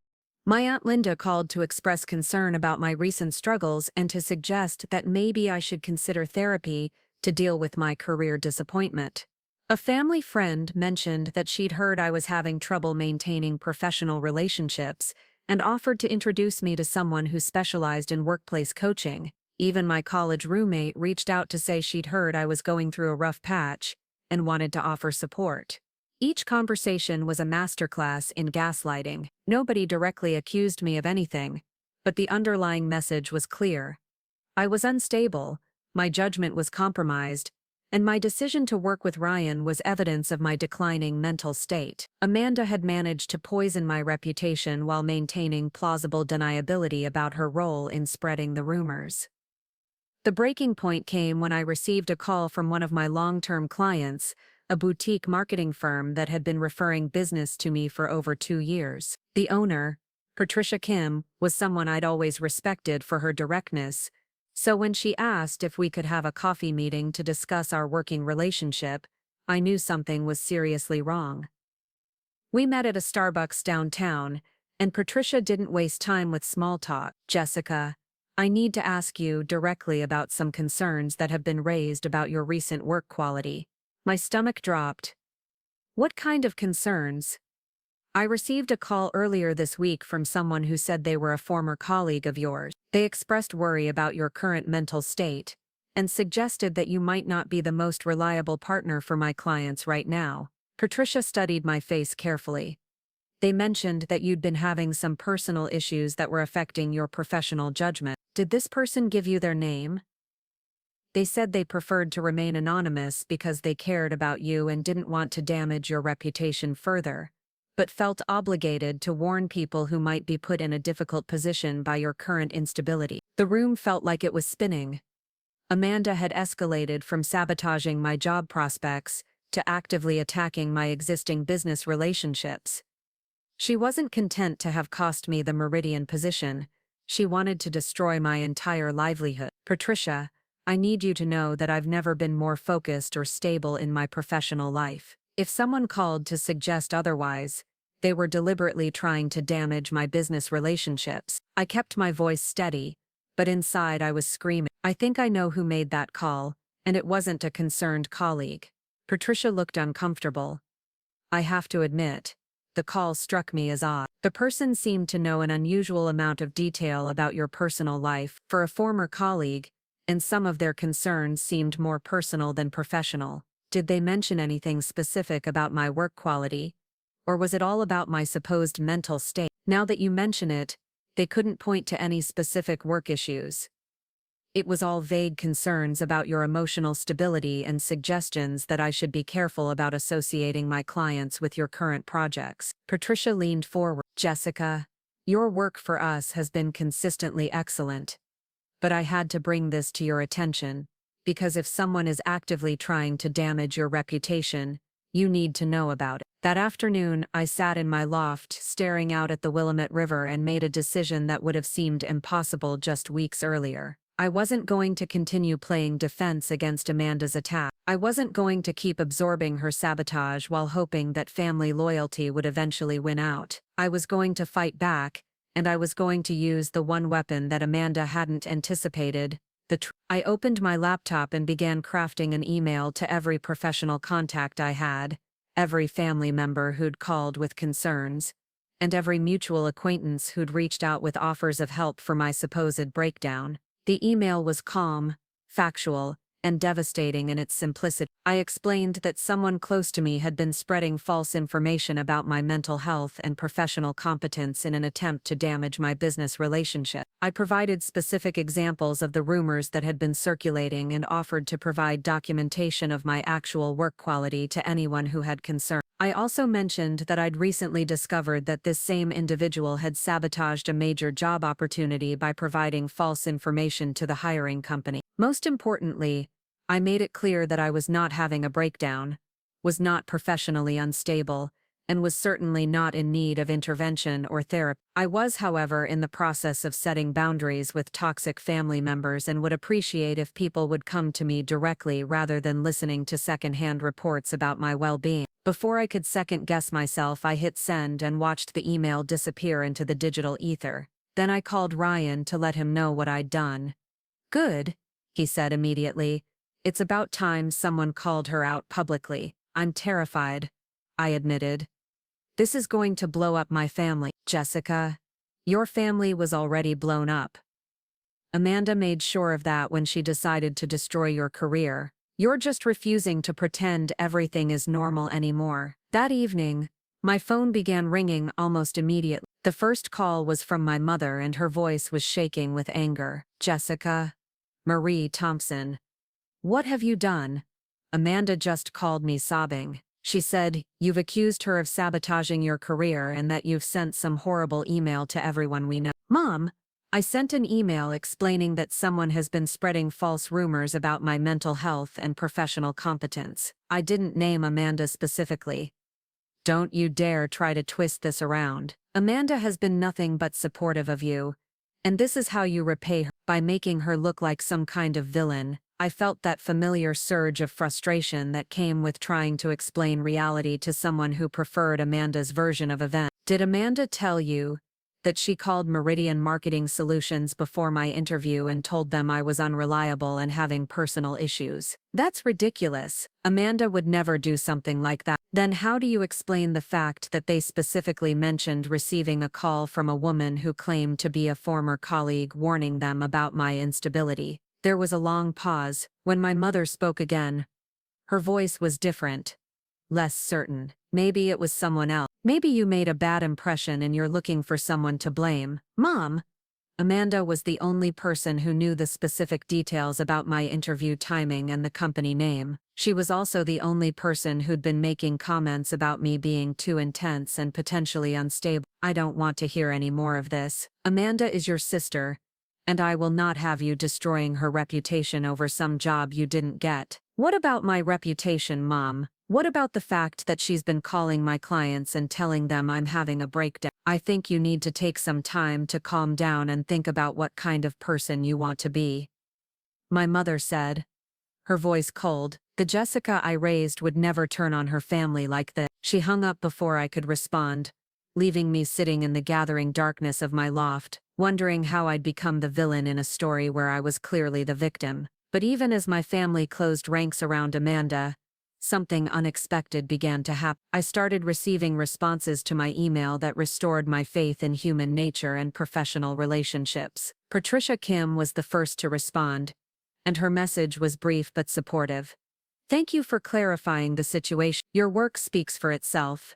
My Aunt Linda called to express concern about my recent struggles and to suggest that maybe I should consider therapy to deal with my career disappointment. A family friend mentioned that she'd heard I was having trouble maintaining professional relationships and offered to introduce me to someone who specialized in workplace coaching. Even my college roommate reached out to say she'd heard I was going through a rough patch and wanted to offer support. Each conversation was a masterclass in gaslighting. Nobody directly accused me of anything, but the underlying message was clear. I was unstable, my judgment was compromised, and my decision to work with Ryan was evidence of my declining mental state. Amanda had managed to poison my reputation while maintaining plausible deniability about her role in spreading the rumors. The breaking point came when I received a call from one of my long-term clients, a boutique marketing firm that had been referring business to me for over 2 years. The owner, Patricia Kim, was someone I'd always respected for her directness, so when she asked if we could have a coffee meeting to discuss our working relationship, I knew something was seriously wrong. We met at a Starbucks downtown, and Patricia didn't waste time with small talk. "Jessica, I need to ask you directly about some concerns that have been raised about your recent work quality." My stomach dropped. "What kind of concerns?" "I received a call earlier this week from someone who said they were a former colleague of yours. They expressed worry about your current mental state and suggested that you might not be the most reliable partner for my clients right now." Patricia studied my face carefully. "They mentioned that you'd been having some personal issues that were affecting your professional judgment. Did this person give you their name?" "They said they preferred to remain anonymous because they cared about you and didn't want to damage your reputation further, but felt obligated to warn people who might be put in a difficult position by your current instability." The room felt like it was spinning. Amanda had escalated from sabotaging my job prospects to actively attacking my existing business relationships. She wasn't content to have cost me the Meridian position. She wanted to destroy my entire livelihood. "Patricia, I need you to know that I've never been more focused or stable in my professional life. If someone called to suggest otherwise, they were deliberately trying to damage my business relationships." I kept my voice steady, but inside I was screaming. "I think I know who made that call, and it wasn't a concerned colleague." Patricia looked uncomfortable. "I have to admit, the call struck me as odd. The person seemed to know an unusual amount of detail about your personal life for a former colleague, and some of their concerns seemed more personal than professional. Did they mention anything specific about my work quality? Or was it all about my supposed mental state?" "Now that you mention it, they couldn't point to any specific work issues. It was all vague concerns about your emotional stability and suggestions that I should be careful about associating my clients with your current projects." Patricia leaned forward. "Jessica, your work for us has been consistently excellent. But I had to bring this to your attention, because if someone is actively trying to damage your reputation, you need to know about it." That afternoon, I sat in my loft staring out at the Willamette River and made a decision that would have seemed impossible just weeks earlier. I wasn't going to continue playing defense against Amanda's attack. I wasn't going to keep absorbing her sabotage while hoping that family loyalty would eventually win out. I was going to fight back, and I was going to use the one weapon that Amanda hadn't anticipated, the truth. I opened my laptop and began crafting an email to every professional contact I had, every family member who'd called with concerns, and every mutual acquaintance who'd reached out with offers of help for my supposed breakdown. The email was calm, factual, and devastating in its simplicity. I explained that someone close to me had been spreading false information about my mental health and professional competence in an attempt to damage my business relationship. I provided specific examples of the rumors that had been circulating and offered to provide documentation of my actual work quality to anyone who had concern. I also mentioned that I'd recently discovered that this same individual had sabotaged a major job opportunity by providing false information to the hiring company. Most importantly, I made it clear that I was not having a breakdown, was not professionally unstable, and was certainly not in need of intervention or therapy. I was, however, in the process of setting boundaries with toxic family members and would appreciate if people would come to me directly rather than listening to secondhand reports about my well-being. Before I could second-guess myself, I hit send and watched the email disappear into the digital ether. Then I called Ryan to let him know what I'd done. "Good," he said immediately. "It's about time someone called her out publicly." "I'm terrified," I admitted. "This is going to blow up my family." "Jessica, your family was already blown up. Amanda made sure of that when she decided to destroy your career. You're just refusing to pretend everything is normal anymore." That evening, my phone began ringing almost immediately. The first call was from my mother, and her voice was shaking with anger. "Jessica, Marie Thompson, what have you done?" Amanda just called me sobbing. She said, "You've accused her of sabotaging your career and that you've sent some horrible email to everyone we know." "Mom, I sent an email explaining that someone has been spreading false rumors about my mental health and professional competence. I didn't name Amanda specifically. Don't you dare try to twist this around. Amanda has been nothing but supportive of you. And this is how you repay her, by making her look like some kind of villain. I felt that familiar surge of frustration that came with trying to explain reality to someone who preferred Amanda's version of events. Did Amanda tell you that she called Meridian Marketing Solutions before my interview and told them I was unreliable and having personal issues? That's ridiculous. Amanda would never do something like that. Then how do you explain the fact that they specifically mentioned receiving a call from a woman who claimed to be a former colleague warning them about my instability? There was a long pause. When my mother spoke again, her voice was different, less certain. Maybe it was someone else. Maybe you made a bad impression and you're looking for someone to blame. Mom! Amanda was the only person who knew the specific details about my interview timing and the company name. She was also the only person who'd been making comments about me being too intense and potentially unstable. I don't want to hear any more of this. Amanda is your sister, and I will not have you destroying her reputation over some job you didn't get. What about my reputation, Mom? What about the fact that she's been calling my clients and telling them I'm having a breakdown? I think you need to take some time to calm down and think about what kind of person you want to be. My mother said, her voice cold. The Jessica I raised would never turn on her family like this. She hung up before I could respond, leaving me sitting in the gathering darkness of my loft, wondering how I'd become the villain in a story where I was clearly the victim. But even as my family closed ranks around Amanda, something unexpected began to happen. I started receiving responses to my email that restored my faith in human nature and professional relationships. Patricia Kim was the first to respond, and her message was brief but supportive. Thank you for clarifying the situation. Your work speaks for itself,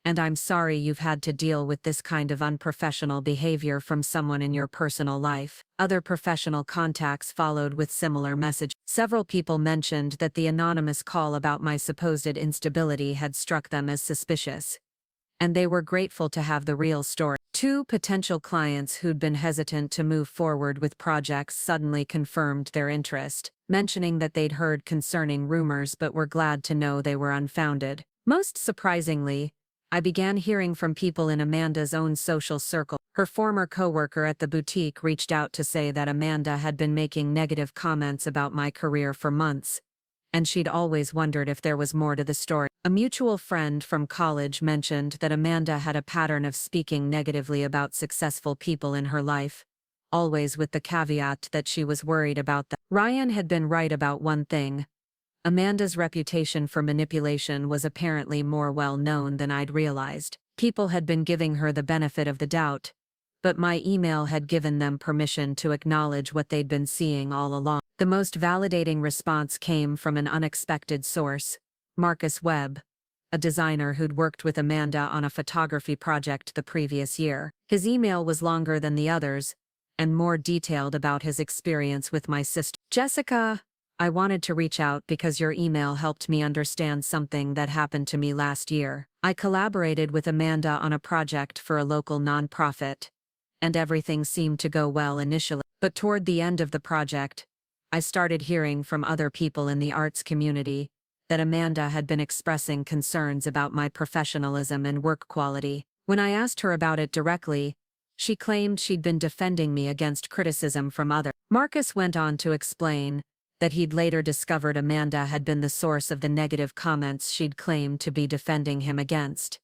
and I'm sorry you've had to deal with this kind of unprofessional behavior from someone in your personal life. Other professional contacts followed with similar messages. Several people mentioned that the anonymous call about my supposed instability had struck them as suspicious, and they were grateful to have the real story. 2 potential clients who'd been hesitant to move forward with projects suddenly confirmed their interest, mentioning that they'd heard concerning rumors but were glad to know they were unfounded. Most surprisingly, I began hearing from people in Amanda's own social circle. Her former coworker at the boutique reached out to say that Amanda had been making negative comments about my career for months, and she'd always wondered if there was more to the story. A mutual friend from college mentioned that Amanda had a pattern of speaking negatively about successful people in her life, always with the caveat that she was worried about them. Ryan had been right about one thing. Amanda's reputation for manipulation was apparently more well known than I'd realized. People had been giving her the benefit of the doubt, but my email had given them permission to acknowledge what they'd been seeing all along. The most validating response came from an unexpected source, Marcus Webb, a designer who'd worked with Amanda on a photography project the previous year. His email was longer than the others, and more detailed about his experience with my sister. Jessica, I wanted to reach out because your email helped me understand something that happened to me last year. I collaborated with Amanda on a project for a local nonprofit, and everything seemed to go well initially. But toward the end of the project, I started hearing from other people in the arts community that Amanda had been expressing concerns about my professionalism and work quality. When I asked her about it directly, she claimed she'd been defending me against criticism from others. Marcus went on to explain that he'd later discovered Amanda had been the source of the negative comments she'd claimed to be defending him against,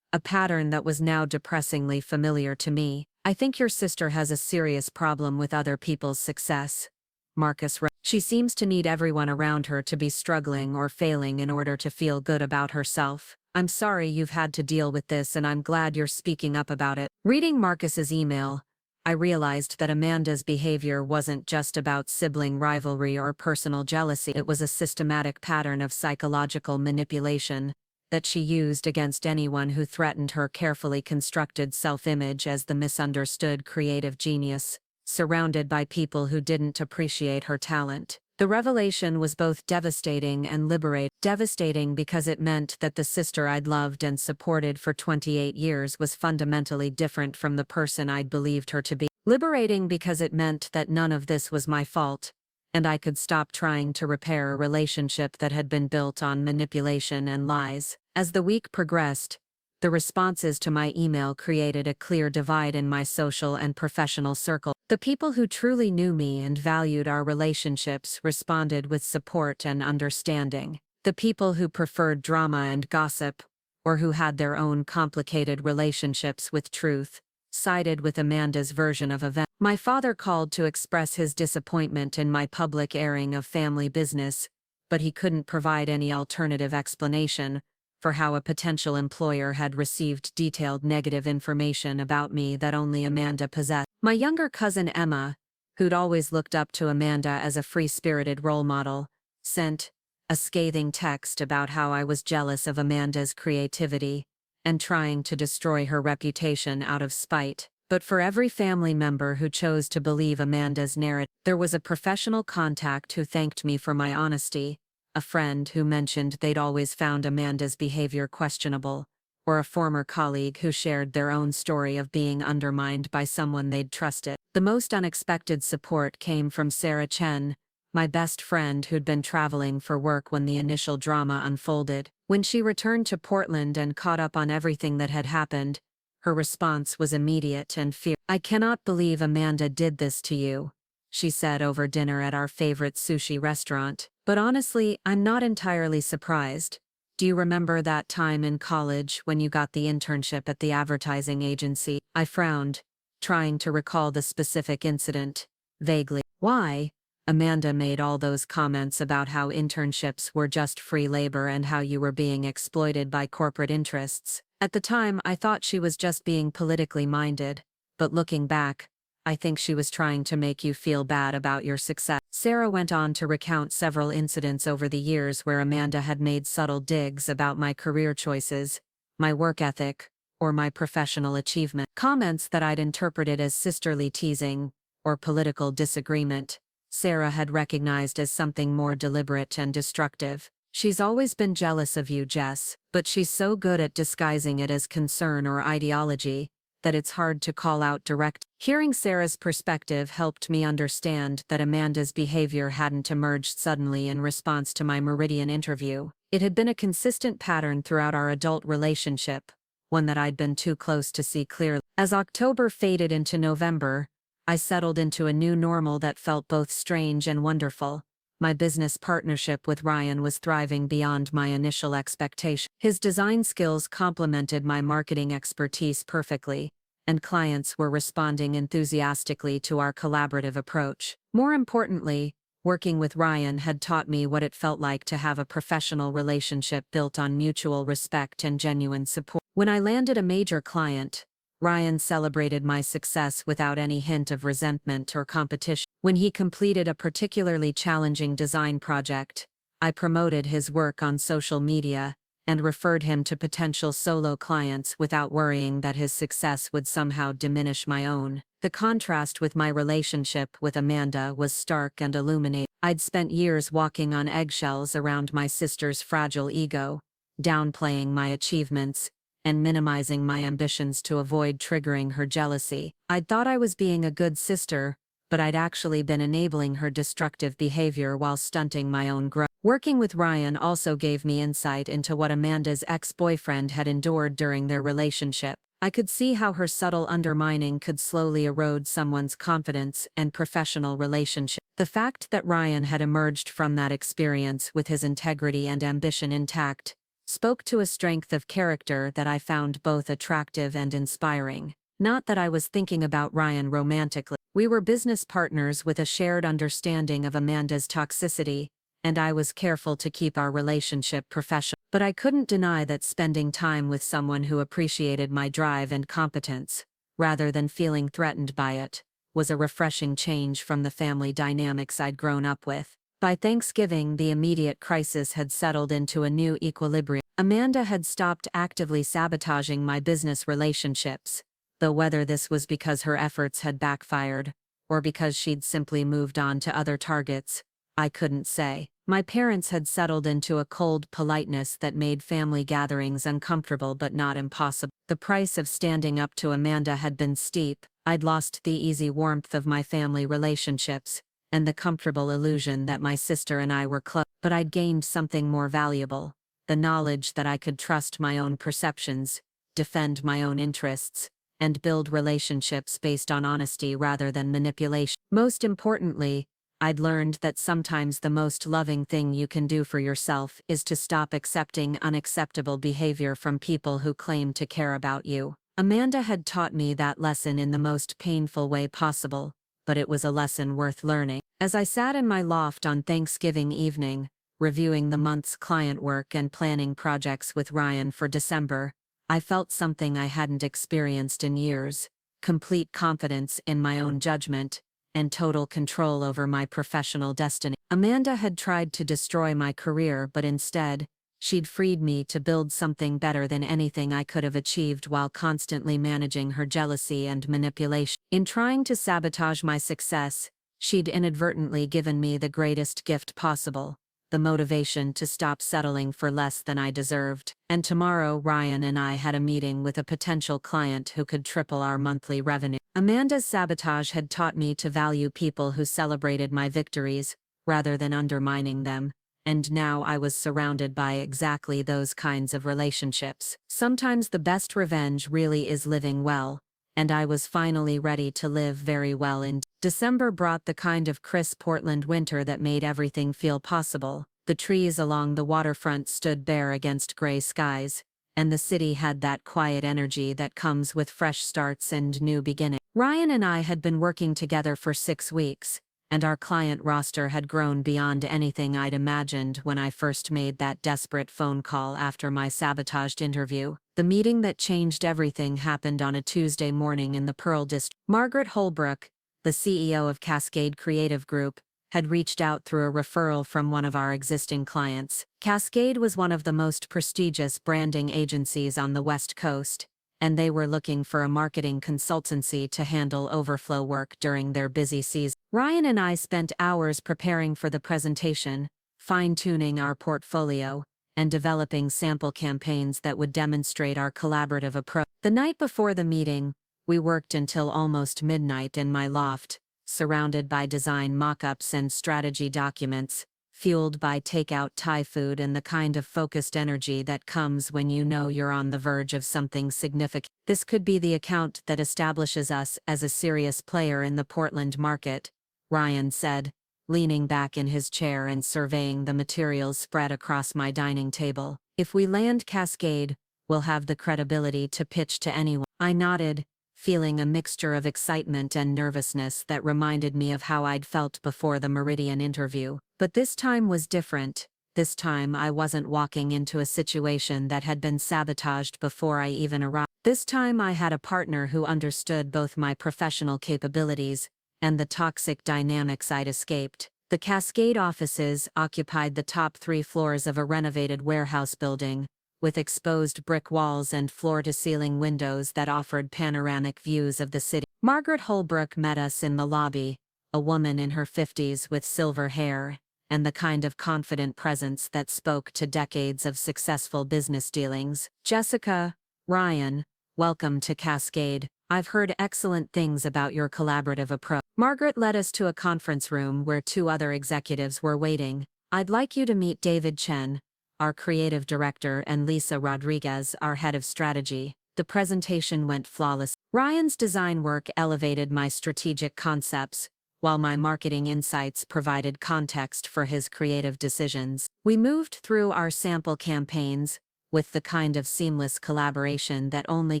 a pattern that was now depressingly familiar to me. I think your sister has a serious problem with other people's success, Marcus wrote. She seems to need everyone around her to be struggling or failing in order to feel good about herself. I'm sorry you've had to deal with this and I'm glad you're speaking up about it. Reading Marcus's email, I realized that Amanda's behavior wasn't just about sibling rivalry or personal jealousy. It was a systematic pattern of psychological manipulation that she used against anyone who threatened her carefully constructed self-image as the misunderstood creative genius, surrounded by people who didn't appreciate her talent. The revelation was both devastating and liberating. Devastating because it meant that the sister I'd loved and supported for 28 years was fundamentally different from the person I'd believed her to be. Liberating because it meant that none of this was my fault, and I could stop trying to repair a relationship that had been built on manipulation and lies. As the week progressed, the responses to my email created a clear divide in my social and professional circle. The people who truly knew me and valued our relationships responded with support and understanding. The people who preferred drama and gossip, or who had their own complicated relationships with truth, sided with Amanda's version of events. My father called to express his disappointment in my public airing of family business, but he couldn't provide any alternative explanation for how a potential employer had received detailed negative information about me that only Amanda possessed. My younger cousin Emma, who'd always looked up to Amanda as a free-spirited role model, sent a scathing text about how I was jealous of Amanda's creativity and trying to destroy her reputation out of spite. But for every family member who chose to believe Amanda's narrative, there was a professional contact who thanked me for my honesty, a friend who mentioned they'd always found Amanda's behavior questionable, or a former colleague who shared their own story of being undermined by someone they'd trusted. The most unexpected support came from Sarah Chen, my best friend who'd been traveling for work when the initial drama unfolded. When she returned to Portland and caught up on everything that had happened, her response was immediate and fierce. "I cannot believe Amanda did this to you," she said over dinner at our favorite sushi restaurant. "But honestly, I'm not entirely surprised. Do you remember that time in college when you got the internship at the advertising agency?" I frowned, trying to recall the specific incident, vaguely. "Why?" Amanda made all those comments about how internships were just free labor and how you were being exploited by corporate interests. At the time, I thought she was just being politically minded, but looking back, I think she was trying to make you feel bad about your success. Sarah went on to recount several incidents over the years where Amanda had made subtle digs about my career choices, my work ethic, or my professional achievement. Comments that I'd interpreted as sisterly teasing or political disagreement, Sarah had recognized as something more deliberate and destructive. "She's always been jealous of you, Jess, but she's so good at disguising it as concern or ideology that it's hard to call out direct." Hearing Sarah's perspective helped me understand that Amanda's behavior hadn't emerged suddenly in response to my Meridian interview. It had been a consistent pattern throughout our adult relationship, one that I'd been too close to see clearly. As October faded into November, I settled into a new normal that felt both strange and wonderful. My business partnership with Ryan was thriving beyond my initial expectation. His design skills complemented my marketing expertise perfectly, and clients were responding enthusiastically to our collaborative approach. More importantly, working with Ryan had taught me what it felt like to have a professional relationship built on mutual respect and genuine support. When I landed a major client, Ryan celebrated my success without any hint of resentment or competition. When he completed a particularly challenging design project, I promoted his work on social media and referred him to potential solo clients without worrying that his success would somehow diminish my own. The contrast with my relationship with Amanda was stark and illuminating. I'd spent years walking on eggshells around my sister's fragile ego, downplaying my achievements and minimizing my ambitions to avoid triggering her jealousy. I'd thought I was being a good sister, but I'd actually been enabling her destructive behavior while stunting my own growth. Working with Ryan also gave me insight into what Amanda's ex-boyfriend had endured during their relationship. I could see how her subtle undermining could slowly erode someone's confidence and professional relationship. The fact that Ryan had emerged from that experience with his integrity and ambition intact spoke to a strength of character that I found both attractive and inspiring. Not that I was thinking about Ryan romantically. We were business partners with a shared understanding of Amanda's toxicity, and I was careful to keep our relationship professional. But I couldn't deny that spending time with someone who appreciated my drive and competence, rather than feeling threatened by it, was a refreshing change from the family dynamics I'd grown up with. By Thanksgiving, the immediate crisis had settled into a new equilibrium. Amanda had stopped actively sabotaging my business relationships, though whether this was because her efforts had backfired, or because she'd simply moved on to other targets, I couldn't say. My parents had settled into a cold politeness that made family gatherings uncomfortable but not impossible. The price of standing up to Amanda had been steep, I'd lost the easy warmth of my family relationships, and the comfortable illusion that my sister and I were close, but I'd gained something more valuable: the knowledge that I could trust my own perceptions, defend my own interests, and build relationships based on honesty rather than manipulation. Most importantly, I'd learned that sometimes the most loving thing you can do for yourself is to stop accepting unacceptable behavior from people who claim to care about you. Amanda had taught me that lesson in the most painful way possible, but it was a lesson worth learning. As I sat in my loft on Thanksgiving evening, reviewing the month's client work and planning projects with Ryan for December, I felt something I hadn't experienced in years: complete confidence in my own judgment, and total control over my professional destiny. Amanda had tried to destroy my career, but instead, she'd freed me to build something better than anything I could have achieved while constantly managing her jealousy and manipulation. In trying to sabotage my success, she'd inadvertently given me the greatest gift possible: the motivation to stop settling for less than I deserved. And tomorrow, Ryan and I had a meeting with a potential client who could triple our monthly revenue. Amanda's sabotage had taught me to value people who celebrated my victories, rather than undermining them, and now I was surrounded by exactly those kinds of relationships. Sometimes the best revenge really is living well, and I was finally ready to live very well. December brought the kind of crisp Portland winter that made everything feel possible. The trees along the waterfront stood bare against gray skies, and the city had that quiet energy that comes with fresh starts and new beginnings. Ryan and I had been working together for 6 weeks, and our client roster had grown beyond anything I'd imagined when I first made that desperate phone call after my sabotaged interview. The meeting that changed everything happened on a Tuesday morning in the Pearl District. Margaret Holbrook, the CEO of Cascade Creative Group, had reached out through a referral from one of our existing clients. Cascade was one of the most prestigious branding agencies on the West Coast, and they were looking for a marketing consultancy to handle overflow work during their busy season. Ryan and I spent hours preparing for the presentation, fine-tuning our portfolio, and developing sample campaigns that would demonstrate our collaborative approach. The night before the meeting, we worked until almost midnight in my loft, surrounded by design mock-ups and strategy documents, fueled by takeout Thai food and the kind of focused energy that comes when you know you're on the verge of something significant. This could be the account that establishes us as a serious player in the Portland market, Ryan said, leaning back in his chair and surveying the materials spread across my dining table. If we land Cascade, we'll have the credibility to pitch to anyone. I nodded, feeling a mixture of excitement and nervousness that reminded me of how I'd felt before the Meridian interview. But this time was different. This time I wasn't walking into a situation that had been sabotaged before I even arrived. This time I had a partner who understood both my professional capabilities and the toxic dynamics I'd escaped. The Cascade offices occupied the top 3 floors of a renovated warehouse building, with exposed brick walls and floor-to-ceiling windows that offered panoramic views of the city. Margaret Holbrook met us in the lobby, a woman in her 50s with silver hair, and the kind of confident presence that spoke to decades of successful business dealings. "Jessica, Ryan, welcome to Cascade. I've heard excellent things about your collaborative approach." Margaret led us to a conference room where 2 other executives were waiting. "I'd like you to meet David Chen, our creative director, and Lisa Rodriguez, our head of strategy." The presentation went flawless. Ryan's design work elevated my strategic concepts, while my marketing insights provided context for his creative decisions. We moved through our sample campaigns, with the kind of seamless collaboration that only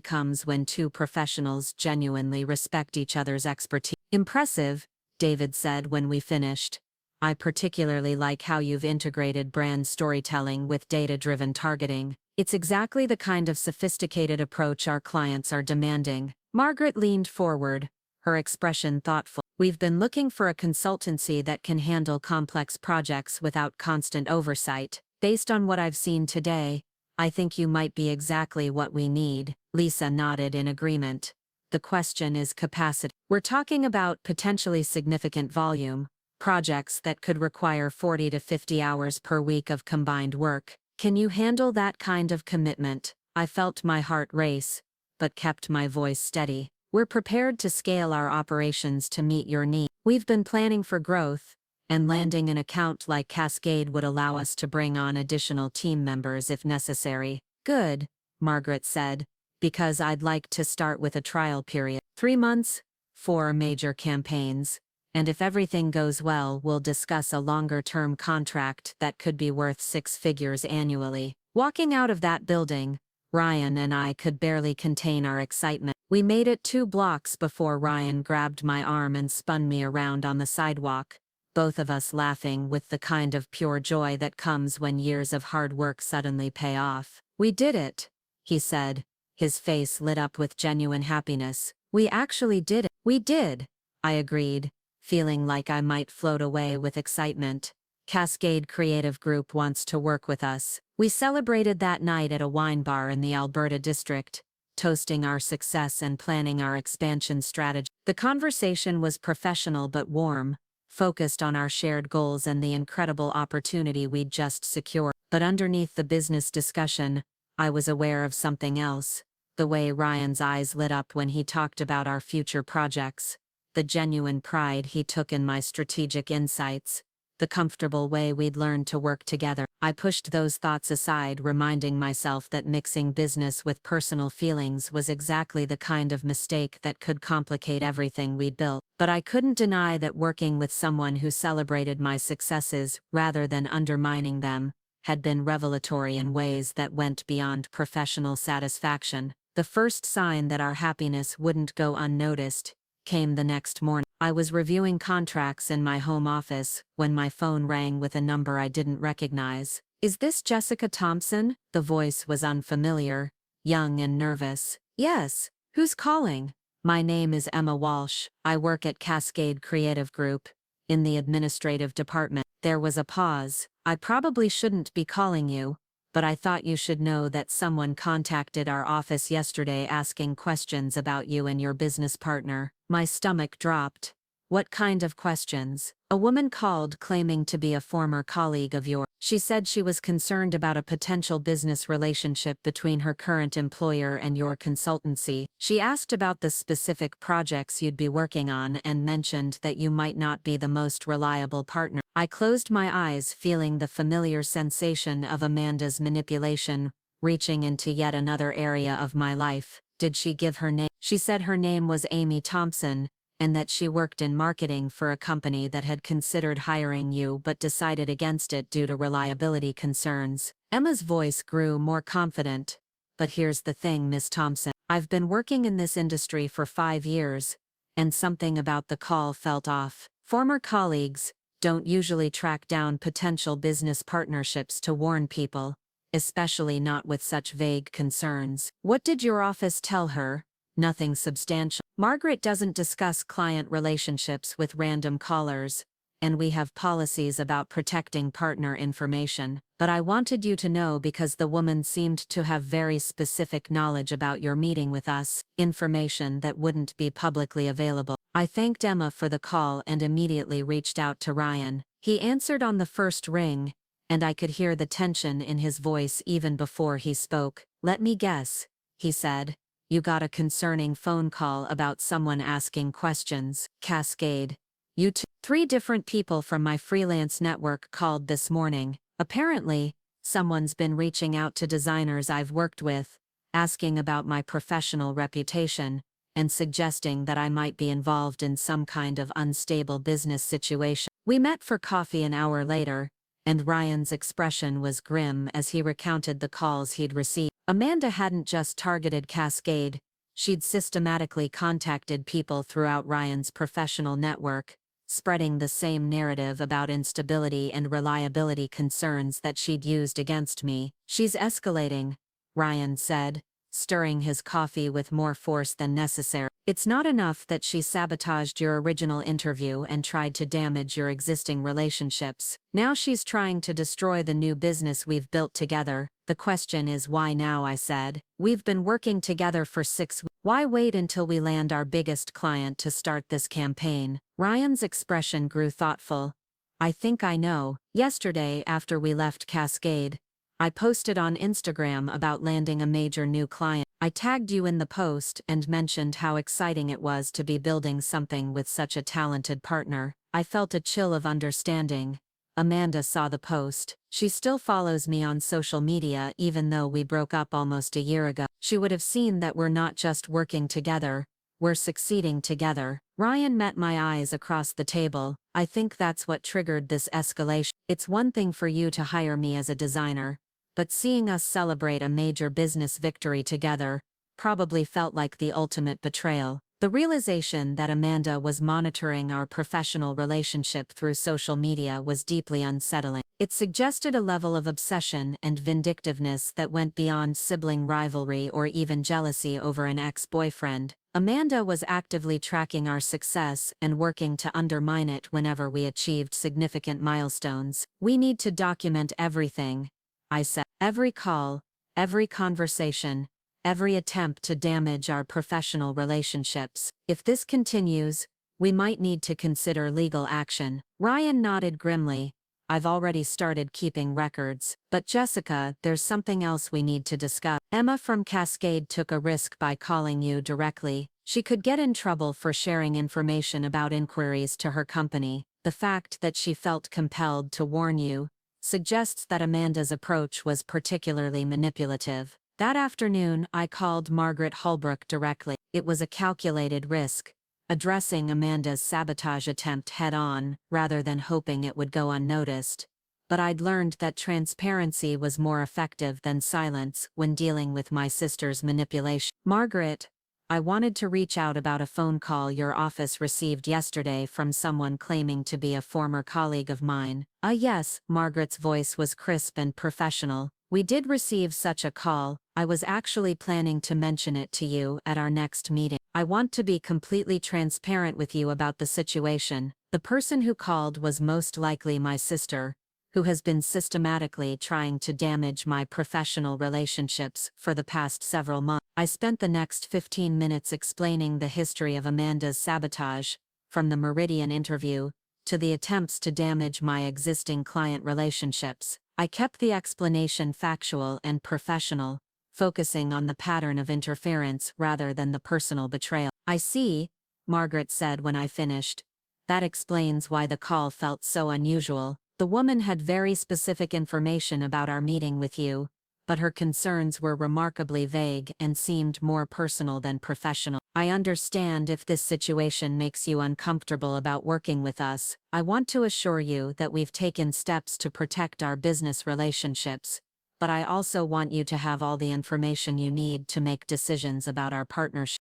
comes when 2 professionals genuinely respect each other's expertise. "Impressive," David said when we finished. "I particularly like how you've integrated brand storytelling with data-driven targeting. It's exactly the kind of sophisticated approach our clients are demanding." Margaret leaned forward, her expression thoughtful. "We've been looking for a consultancy that can handle complex projects without constant oversight. Based on what I've seen today, I think you might be exactly what we need." Lisa nodded in agreement. "The question is capacity. We're talking about potentially significant volume, projects that could require 40 to 50 hours per week of combined work. Can you handle that kind of commitment?" I felt my heart race, but kept my voice steady. We're prepared to scale our operations to meet your needs. We've been planning for growth, and landing an account like Cascade would allow us to bring on additional team members if necessary. Good, Margaret said, because I'd like to start with a trial period. 3 months, 4 major campaigns, and if everything goes well, we'll discuss a longer-term contract that could be worth 6 figures annually. Walking out of that building, Ryan and I could barely contain our excitement. We made it 2 blocks before Ryan grabbed my arm and spun me around on the sidewalk, both of us laughing with the kind of pure joy that comes when years of hard work suddenly pay off. "We did it," he said, his face lit up with genuine happiness. "We actually did it." "We did," I agreed, feeling like I might float away with excitement. Cascade Creative Group wants to work with us. We celebrated that night at a wine bar in the Alberta district, toasting our success and planning our expansion strategy. The conversation was professional but warm, focused on our shared goals and the incredible opportunity we'd just secured. But underneath the business discussion, I was aware of something else. The way Ryan's eyes lit up when he talked about our future projects, the genuine pride he took in my strategic insights, the comfortable way we'd learned to work together. I pushed those thoughts aside, reminding myself that mixing business with personal feelings was exactly the kind of mistake that could complicate everything we'd built. But I couldn't deny that working with someone who celebrated my successes rather than undermining them had been revelatory in ways that went beyond professional satisfaction. The first sign that our happiness wouldn't go unnoticed came the next morning. I was reviewing contracts in my home office when my phone rang with a number I didn't recognize. "Is this Jessica Thompson?" The voice was unfamiliar, young and nervous. "Yes, who's calling?" "My name is Emma Walsh. I work at Cascade Creative Group, in the administrative department." There was a pause. "I probably shouldn't be calling you, but I thought you should know that someone contacted our office yesterday asking questions about you and your business partner." My stomach dropped. "What kind of questions?" "A woman called claiming to be a former colleague of yours. She said she was concerned about a potential business relationship between her current employer and your consultancy. She asked about the specific projects you'd be working on and mentioned that you might not be the most reliable partner." I closed my eyes, feeling the familiar sensation of Amanda's manipulation reaching into yet another area of my life. "Did she give her name?" "She said her name was Amy Thompson, and that she worked in marketing for a company that had considered hiring you but decided against it due to reliability concerns." Emma's voice grew more confident. "But here's the thing, Miss Thompson. I've been working in this industry for 5 years, and something about the call felt off. Former colleagues don't usually track down potential business partnerships to warn people, especially not with such vague concerns." "What did your office tell her?" "Nothing substantial. Margaret doesn't discuss client relationships with random callers, and we have policies about protecting partner information. But I wanted you to know because the woman seemed to have very specific knowledge about your meeting with us, information that wouldn't be publicly available." I thanked Emma for the call and immediately reached out to Ryan. He answered on the first ring, and I could hear the tension in his voice even before he spoke. "Let me guess," he said. "You got a concerning phone call about someone asking questions." "Cascade. You too." 3 different people from my freelance network called this morning. Apparently, someone's been reaching out to designers I've worked with, asking about my professional reputation, and suggesting that I might be involved in some kind of unstable business situation. We met for coffee an hour later, and Ryan's expression was grim as he recounted the calls he'd received. Amanda hadn't just targeted Cascade, she'd systematically contacted people throughout Ryan's professional network, spreading the same narrative about instability and reliability concerns that she'd used against me. "She's escalating," Ryan said, stirring his coffee with more force than necessary. "It's not enough that she sabotaged your original interview and tried to damage your existing relationships. Now she's trying to destroy the new business we've built together. The question is why now?" I said. "We've been working together for 6 weeks. Why wait until we land our biggest client to start this campaign?" Ryan's expression grew thoughtful. "I think I know. Yesterday, after we left Cascade, I posted on Instagram about landing a major new client. I tagged you in the post and mentioned how exciting it was to be building something with such a talented partner. I felt a chill of understanding. Amanda saw the post. She still follows me on social media even though we broke up almost a year ago. She would have seen that we're not just working together, we're succeeding together. Ryan met my eyes across the table. I think that's what triggered this escalation. It's one thing for you to hire me as a designer, but seeing us celebrate a major business victory together probably felt like the ultimate betrayal. The realization that Amanda was monitoring our professional relationship through social media was deeply unsettling. It suggested a level of obsession and vindictiveness that went beyond sibling rivalry or even jealousy over an ex-boyfriend. Amanda was actively tracking our success and working to undermine it whenever we achieved significant milestones. We need to document everything, I said. Every call, every conversation, every attempt to damage our professional relationships. If this continues, we might need to consider legal action. Ryan nodded grimly. I've already started keeping records. But Jessica, there's something else we need to discuss. Emma from Cascade took a risk by calling you directly. She could get in trouble for sharing information about inquiries to her company. The fact that she felt compelled to warn you suggests that Amanda's approach was particularly manipulative. That afternoon, I called Margaret Holbrook directly. It was a calculated risk, addressing Amanda's sabotage attempt head-on, rather than hoping it would go unnoticed. But I'd learned that transparency was more effective than silence when dealing with my sister's manipulation. Margaret, I wanted to reach out about a phone call your office received yesterday from someone claiming to be a former colleague of mine. Yes, Margaret's voice was crisp and professional. We did receive such a call. I was actually planning to mention it to you at our next meeting. I want to be completely transparent with you about the situation. The person who called was most likely my sister, who has been systematically trying to damage my professional relationships for the past several months. I spent the next 15 minutes explaining the history of Amanda's sabotage, from the Meridian interview to the attempts to damage my existing client relationships. I kept the explanation factual and professional, focusing on the pattern of interference rather than the personal betrayal. I see, Margaret said when I finished. That explains why the call felt so unusual. The woman had very specific information about our meeting with you, but her concerns were remarkably vague and seemed more personal than professional. I understand if this situation makes you uncomfortable about working with us. I want to assure you that we've taken steps to protect our business relationships, but I also want you to have all the information you need to make decisions about our partnership.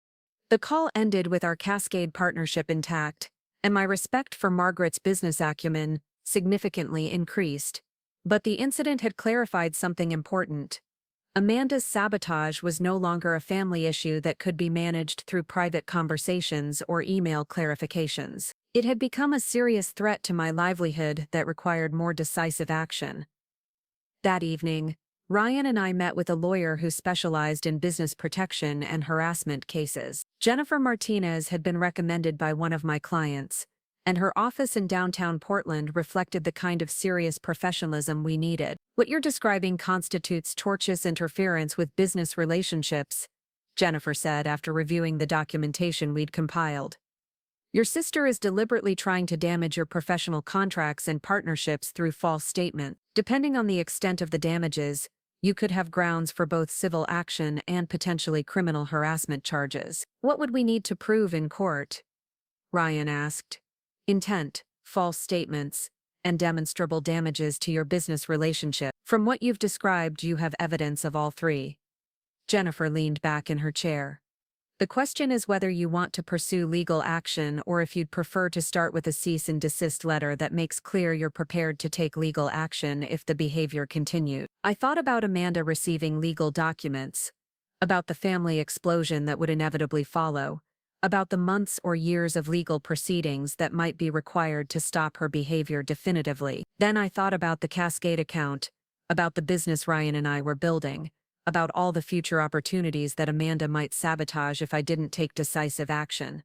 The call ended with our Cascade partnership intact, and my respect for Margaret's business acumen significantly increased. But the incident had clarified something important. Amanda's sabotage was no longer a family issue that could be managed through private conversations or email clarifications. It had become a serious threat to my livelihood that required more decisive action. That evening, Ryan and I met with a lawyer who specialized in business protection and harassment cases. Jennifer Martinez had been recommended by one of my clients, and her office in downtown Portland reflected the kind of serious professionalism we needed. What you're describing constitutes tortious interference with business relationships, Jennifer said after reviewing the documentation we'd compiled. Your sister is deliberately trying to damage your professional contracts and partnerships through false statement. Depending on the extent of the damages, you could have grounds for both civil action and potentially criminal harassment charges. What would we need to prove in court? Ryan asked. Intent, false statements, and demonstrable damages to your business relationship. From what you've described, you have evidence of all three. Jennifer leaned back in her chair. The question is whether you want to pursue legal action or if you'd prefer to start with a cease and desist letter that makes clear you're prepared to take legal action if the behavior continues. I thought about Amanda receiving legal documents, about the family explosion that would inevitably follow, about the months or years of legal proceedings that might be required to stop her behavior definitively. Then I thought about the Cascade account, about the business Ryan and I were building, about all the future opportunities that Amanda might sabotage if I didn't take decisive action.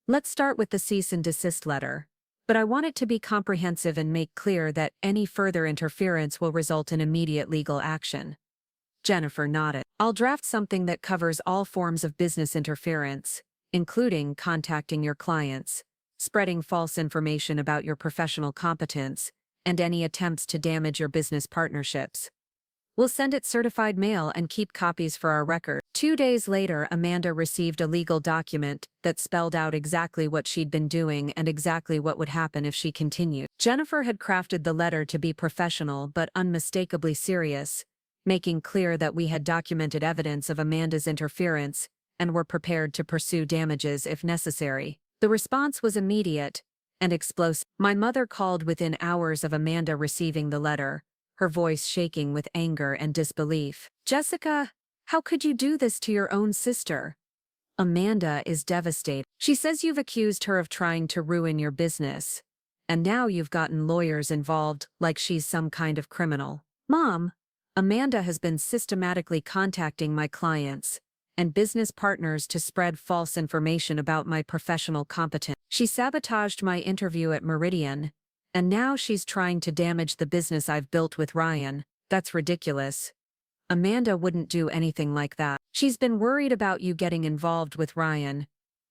Let's start with the cease and desist letter, but I want it to be comprehensive and make clear that any further interference will result in immediate legal action. Jennifer nodded. I'll draft something that covers all forms of business interference, including contacting your clients, spreading false information about your professional competence, and any attempts to damage your business partnerships. We'll send it certified mail and keep copies for our record. 2 days later, Amanda received a legal document that spelled out exactly what she'd been doing and exactly what would happen if she continued. Jennifer had crafted the letter to be professional but unmistakably serious, making clear that we had documented evidence of Amanda's interference and were prepared to pursue damages if necessary. The response was immediate and explosive. My mother called within hours of Amanda receiving the letter, her voice shaking with anger and disbelief. Jessica, how could you do this to your own sister? Amanda is devastated. She says you've accused her of trying to ruin your business, and now you've gotten lawyers involved like she's some kind of criminal. Mom, Amanda has been systematically contacting my clients and business partners to spread false information about my professional competence. She sabotaged my interview at Meridian, and now she's trying to damage the business I've built with Ryan. That's ridiculous. Amanda wouldn't do anything like that. She's been worried about you getting involved with Ryan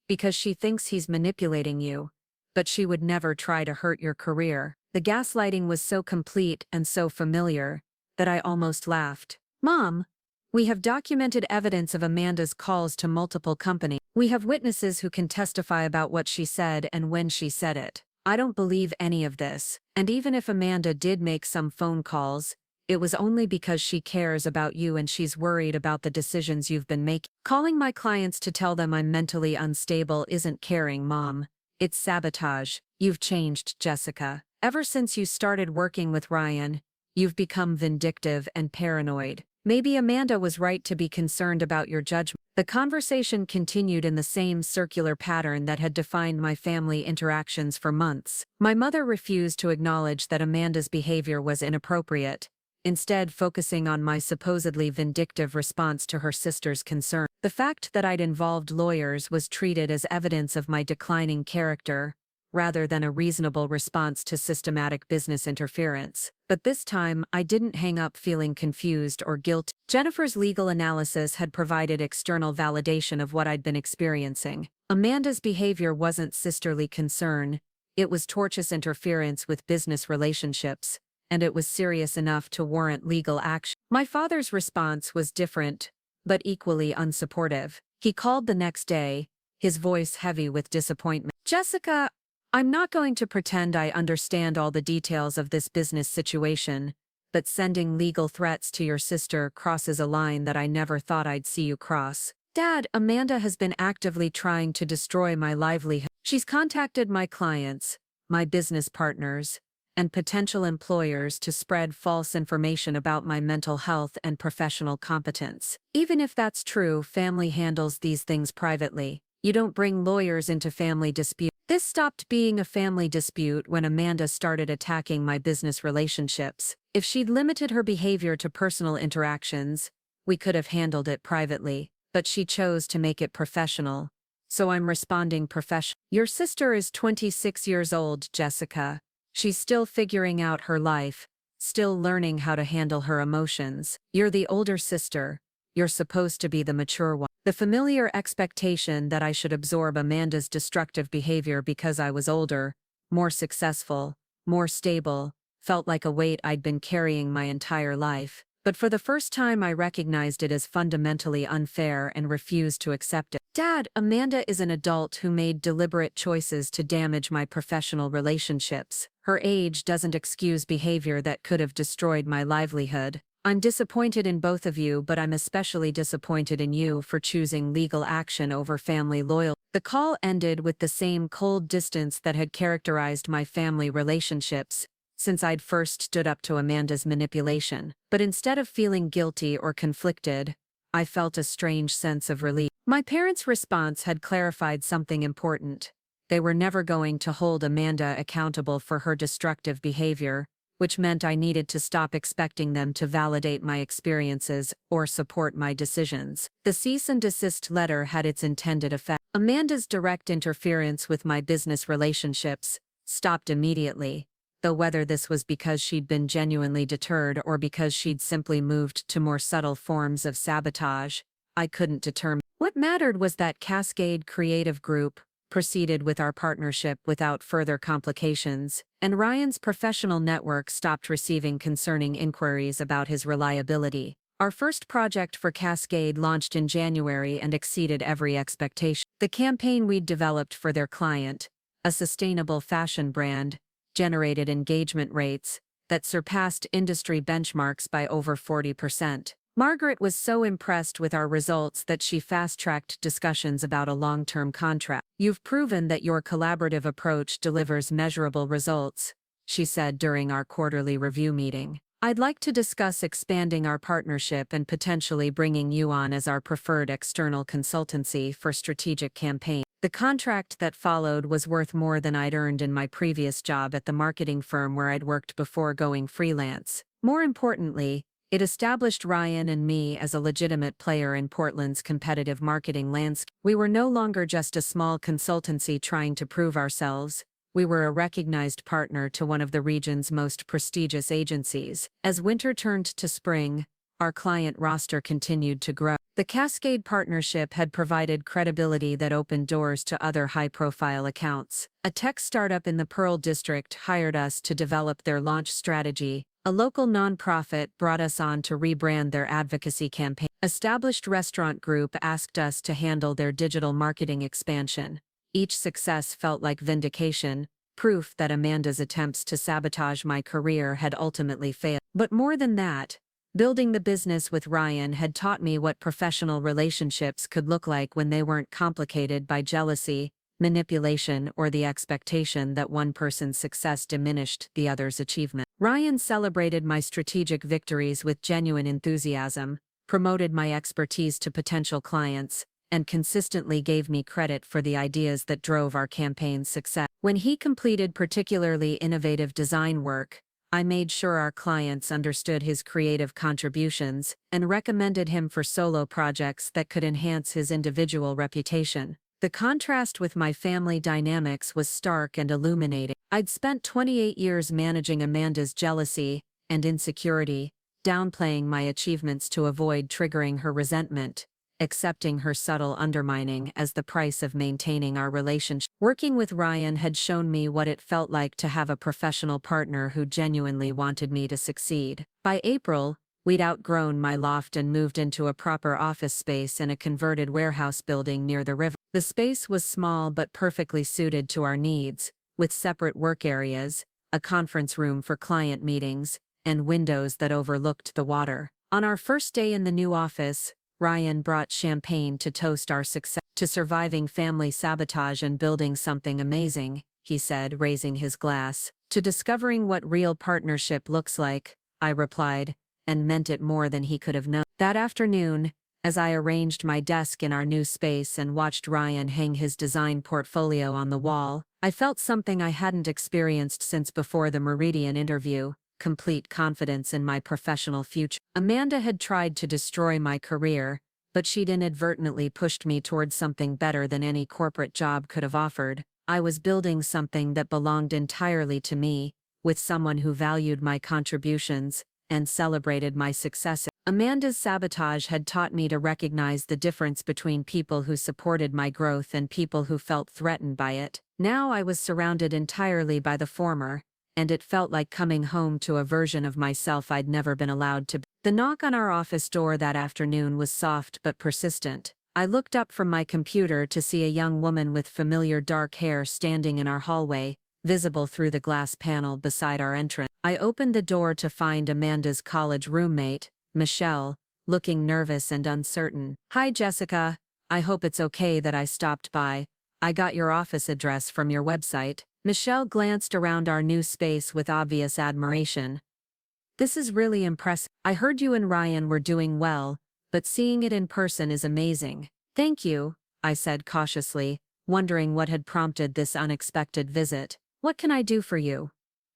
because she thinks he's manipulating you, but she would never try to hurt your career. The gaslighting was so complete and so familiar that I almost laughed. Mom, we have documented evidence of Amanda's calls to multiple companies. We have witnesses who can testify about what she said and when she said it. I don't believe any of this. And even if Amanda did make some phone calls, it was only because she cares about you and she's worried about the decisions you've been making. Calling my clients to tell them I'm mentally unstable isn't caring, Mom. It's sabotage. You've changed, Jessica. Ever since you started working with Ryan, you've become vindictive and paranoid. Maybe Amanda was right to be concerned about your judgment. The conversation continued in the same circular pattern that had defined my family interactions for months. My mother refused to acknowledge that Amanda's behavior was inappropriate, instead focusing on my supposedly vindictive response to her sister's concern. The fact that I'd involved lawyers was treated as evidence of my declining character, rather than a reasonable response to systematic business interference. But this time, I didn't hang up feeling confused or guilty. Jennifer's legal analysis had provided external validation of what I'd been experiencing. Amanda's behavior wasn't sisterly concern, it was tortious interference with business relationships, and it was serious enough to warrant legal action. My father's response was different, but equally unsupportive. He called the next day, his voice heavy with disappointment. Jessica, I'm not going to pretend I understand all the details of this business situation, but sending legal threats to your sister crosses a line that I never thought I'd see you cross. Dad, Amanda has been actively trying to destroy my livelihood. She's contacted my clients, my business partners, and potential employers to spread false information about my mental health and professional competence. Even if that's true, family handles these things privately. You don't bring lawyers into family disputes. This stopped being a family dispute when Amanda started attacking my business relationships. If she'd limited her behavior to personal interactions, we could have handled it privately, but she chose to make it professional. So I'm responding professionally. Your sister is 26 years old, Jessica. She's still figuring out her life, still learning how to handle her emotions. You're the older sister. You're supposed to be the mature one. The familiar expectation that I should absorb Amanda's destructive behavior because I was older, more successful, more stable, felt like a weight I'd been carrying my entire life. But for the first time I recognized it as fundamentally unfair and refused to accept it. Dad, Amanda is an adult who made deliberate choices to damage my professional relationships. Her age doesn't excuse behavior that could have destroyed my livelihood. I'm disappointed in both of you, but I'm especially disappointed in you for choosing legal action over family loyalty. The call ended with the same cold distance that had characterized my family relationships since I'd first stood up to Amanda's manipulation. But instead of feeling guilty or conflicted, I felt a strange sense of relief. My parents' response had clarified something important. They were never going to hold Amanda accountable for her destructive behavior, which meant I needed to stop expecting them to validate my experiences or support my decisions. The cease and desist letter had its intended effect. Amanda's direct interference with my business relationships stopped immediately, though whether this was because she'd been genuinely deterred or because she'd simply moved to more subtle forms of sabotage, I couldn't determine. What mattered was that Cascade Creative Group proceeded with our partnership without further complications, and Ryan's professional network stopped receiving concerning inquiries about his reliability. Our first project for Cascade launched in January and exceeded every expectation. The campaign we'd developed for their client, a sustainable fashion brand, generated engagement rates that surpassed industry benchmarks by over 40%. Margaret was so impressed with our results that she fast-tracked discussions about a long-term contract. "You've proven that your collaborative approach delivers measurable results," she said during our quarterly review meeting. "I'd like to discuss expanding our partnership and potentially bringing you on as our preferred external consultancy for strategic campaigns." The contract that followed was worth more than I'd earned in my previous job at the marketing firm where I'd worked before going freelance. More importantly, it established Ryan and me as a legitimate player in Portland's competitive marketing landscape. We were no longer just a small consultancy trying to prove ourselves. We were a recognized partner to one of the region's most prestigious agencies. As winter turned to spring, our client roster continued to grow. The Cascade partnership had provided credibility that opened doors to other high-profile accounts. A tech startup in the Pearl District hired us to develop their launch strategy. A local nonprofit brought us on to rebrand their advocacy campaign. Established restaurant group asked us to handle their digital marketing expansion. Each success felt like vindication, proof that Amanda's attempts to sabotage my career had ultimately failed. But more than that, building the business with Ryan had taught me what professional relationships could look like when they weren't complicated by jealousy, manipulation, or the expectation that one person's success diminished the other's achievement. Ryan celebrated my strategic victories with genuine enthusiasm, promoted my expertise to potential clients, and consistently gave me credit for the ideas that drove our campaign's success. When he completed particularly innovative design work, I made sure our clients understood his creative contributions and recommended him for solo projects that could enhance his individual reputation. The contrast with my family dynamics was stark and illuminating. I'd spent 28 years managing Amanda's jealousy and insecurity, downplaying my achievements to avoid triggering her resentment, accepting her subtle undermining as the price of maintaining our relationship. Working with Ryan had shown me what it felt like to have a professional partner who genuinely wanted me to succeed. By April, we'd outgrown my loft and moved into a proper office space in a converted warehouse building near the river. The space was small but perfectly suited to our needs, with separate work areas, a conference room for client meetings, and windows that overlooked the water. On our first day in the new office, Ryan brought champagne to toast our success. "To surviving family sabotage and building something amazing," he said, raising his glass. "To discovering what real partnership looks like," I replied, and meant it more than he could have known. That afternoon, as I arranged my desk in our new space and watched Ryan hang his design portfolio on the wall, I felt something I hadn't experienced since before the Meridian interview: complete confidence in my professional future. Amanda had tried to destroy my career, but she'd inadvertently pushed me towards something better than any corporate job could have offered. I was building something that belonged entirely to me, with someone who valued my contributions and celebrated my successes. Amanda's sabotage had taught me to recognize the difference between people who supported my growth and people who felt threatened by it. Now I was surrounded entirely by the former, and it felt like coming home to a version of myself I'd never been allowed to be. The knock on our office door that afternoon was soft but persistent. I looked up from my computer to see a young woman with familiar dark hair standing in our hallway, visible through the glass panel beside our entrance. I opened the door to find Amanda's college roommate, Michelle, looking nervous and uncertain. "Hi Jessica, I hope it's okay that I stopped by. I got your office address from your website." Michelle glanced around our new space with obvious admiration. "This is really impressive. I heard you and Ryan were doing well, but seeing it in person is amazing." "Thank you," I said cautiously, wondering what had prompted this unexpected visit. "What can I do for you?"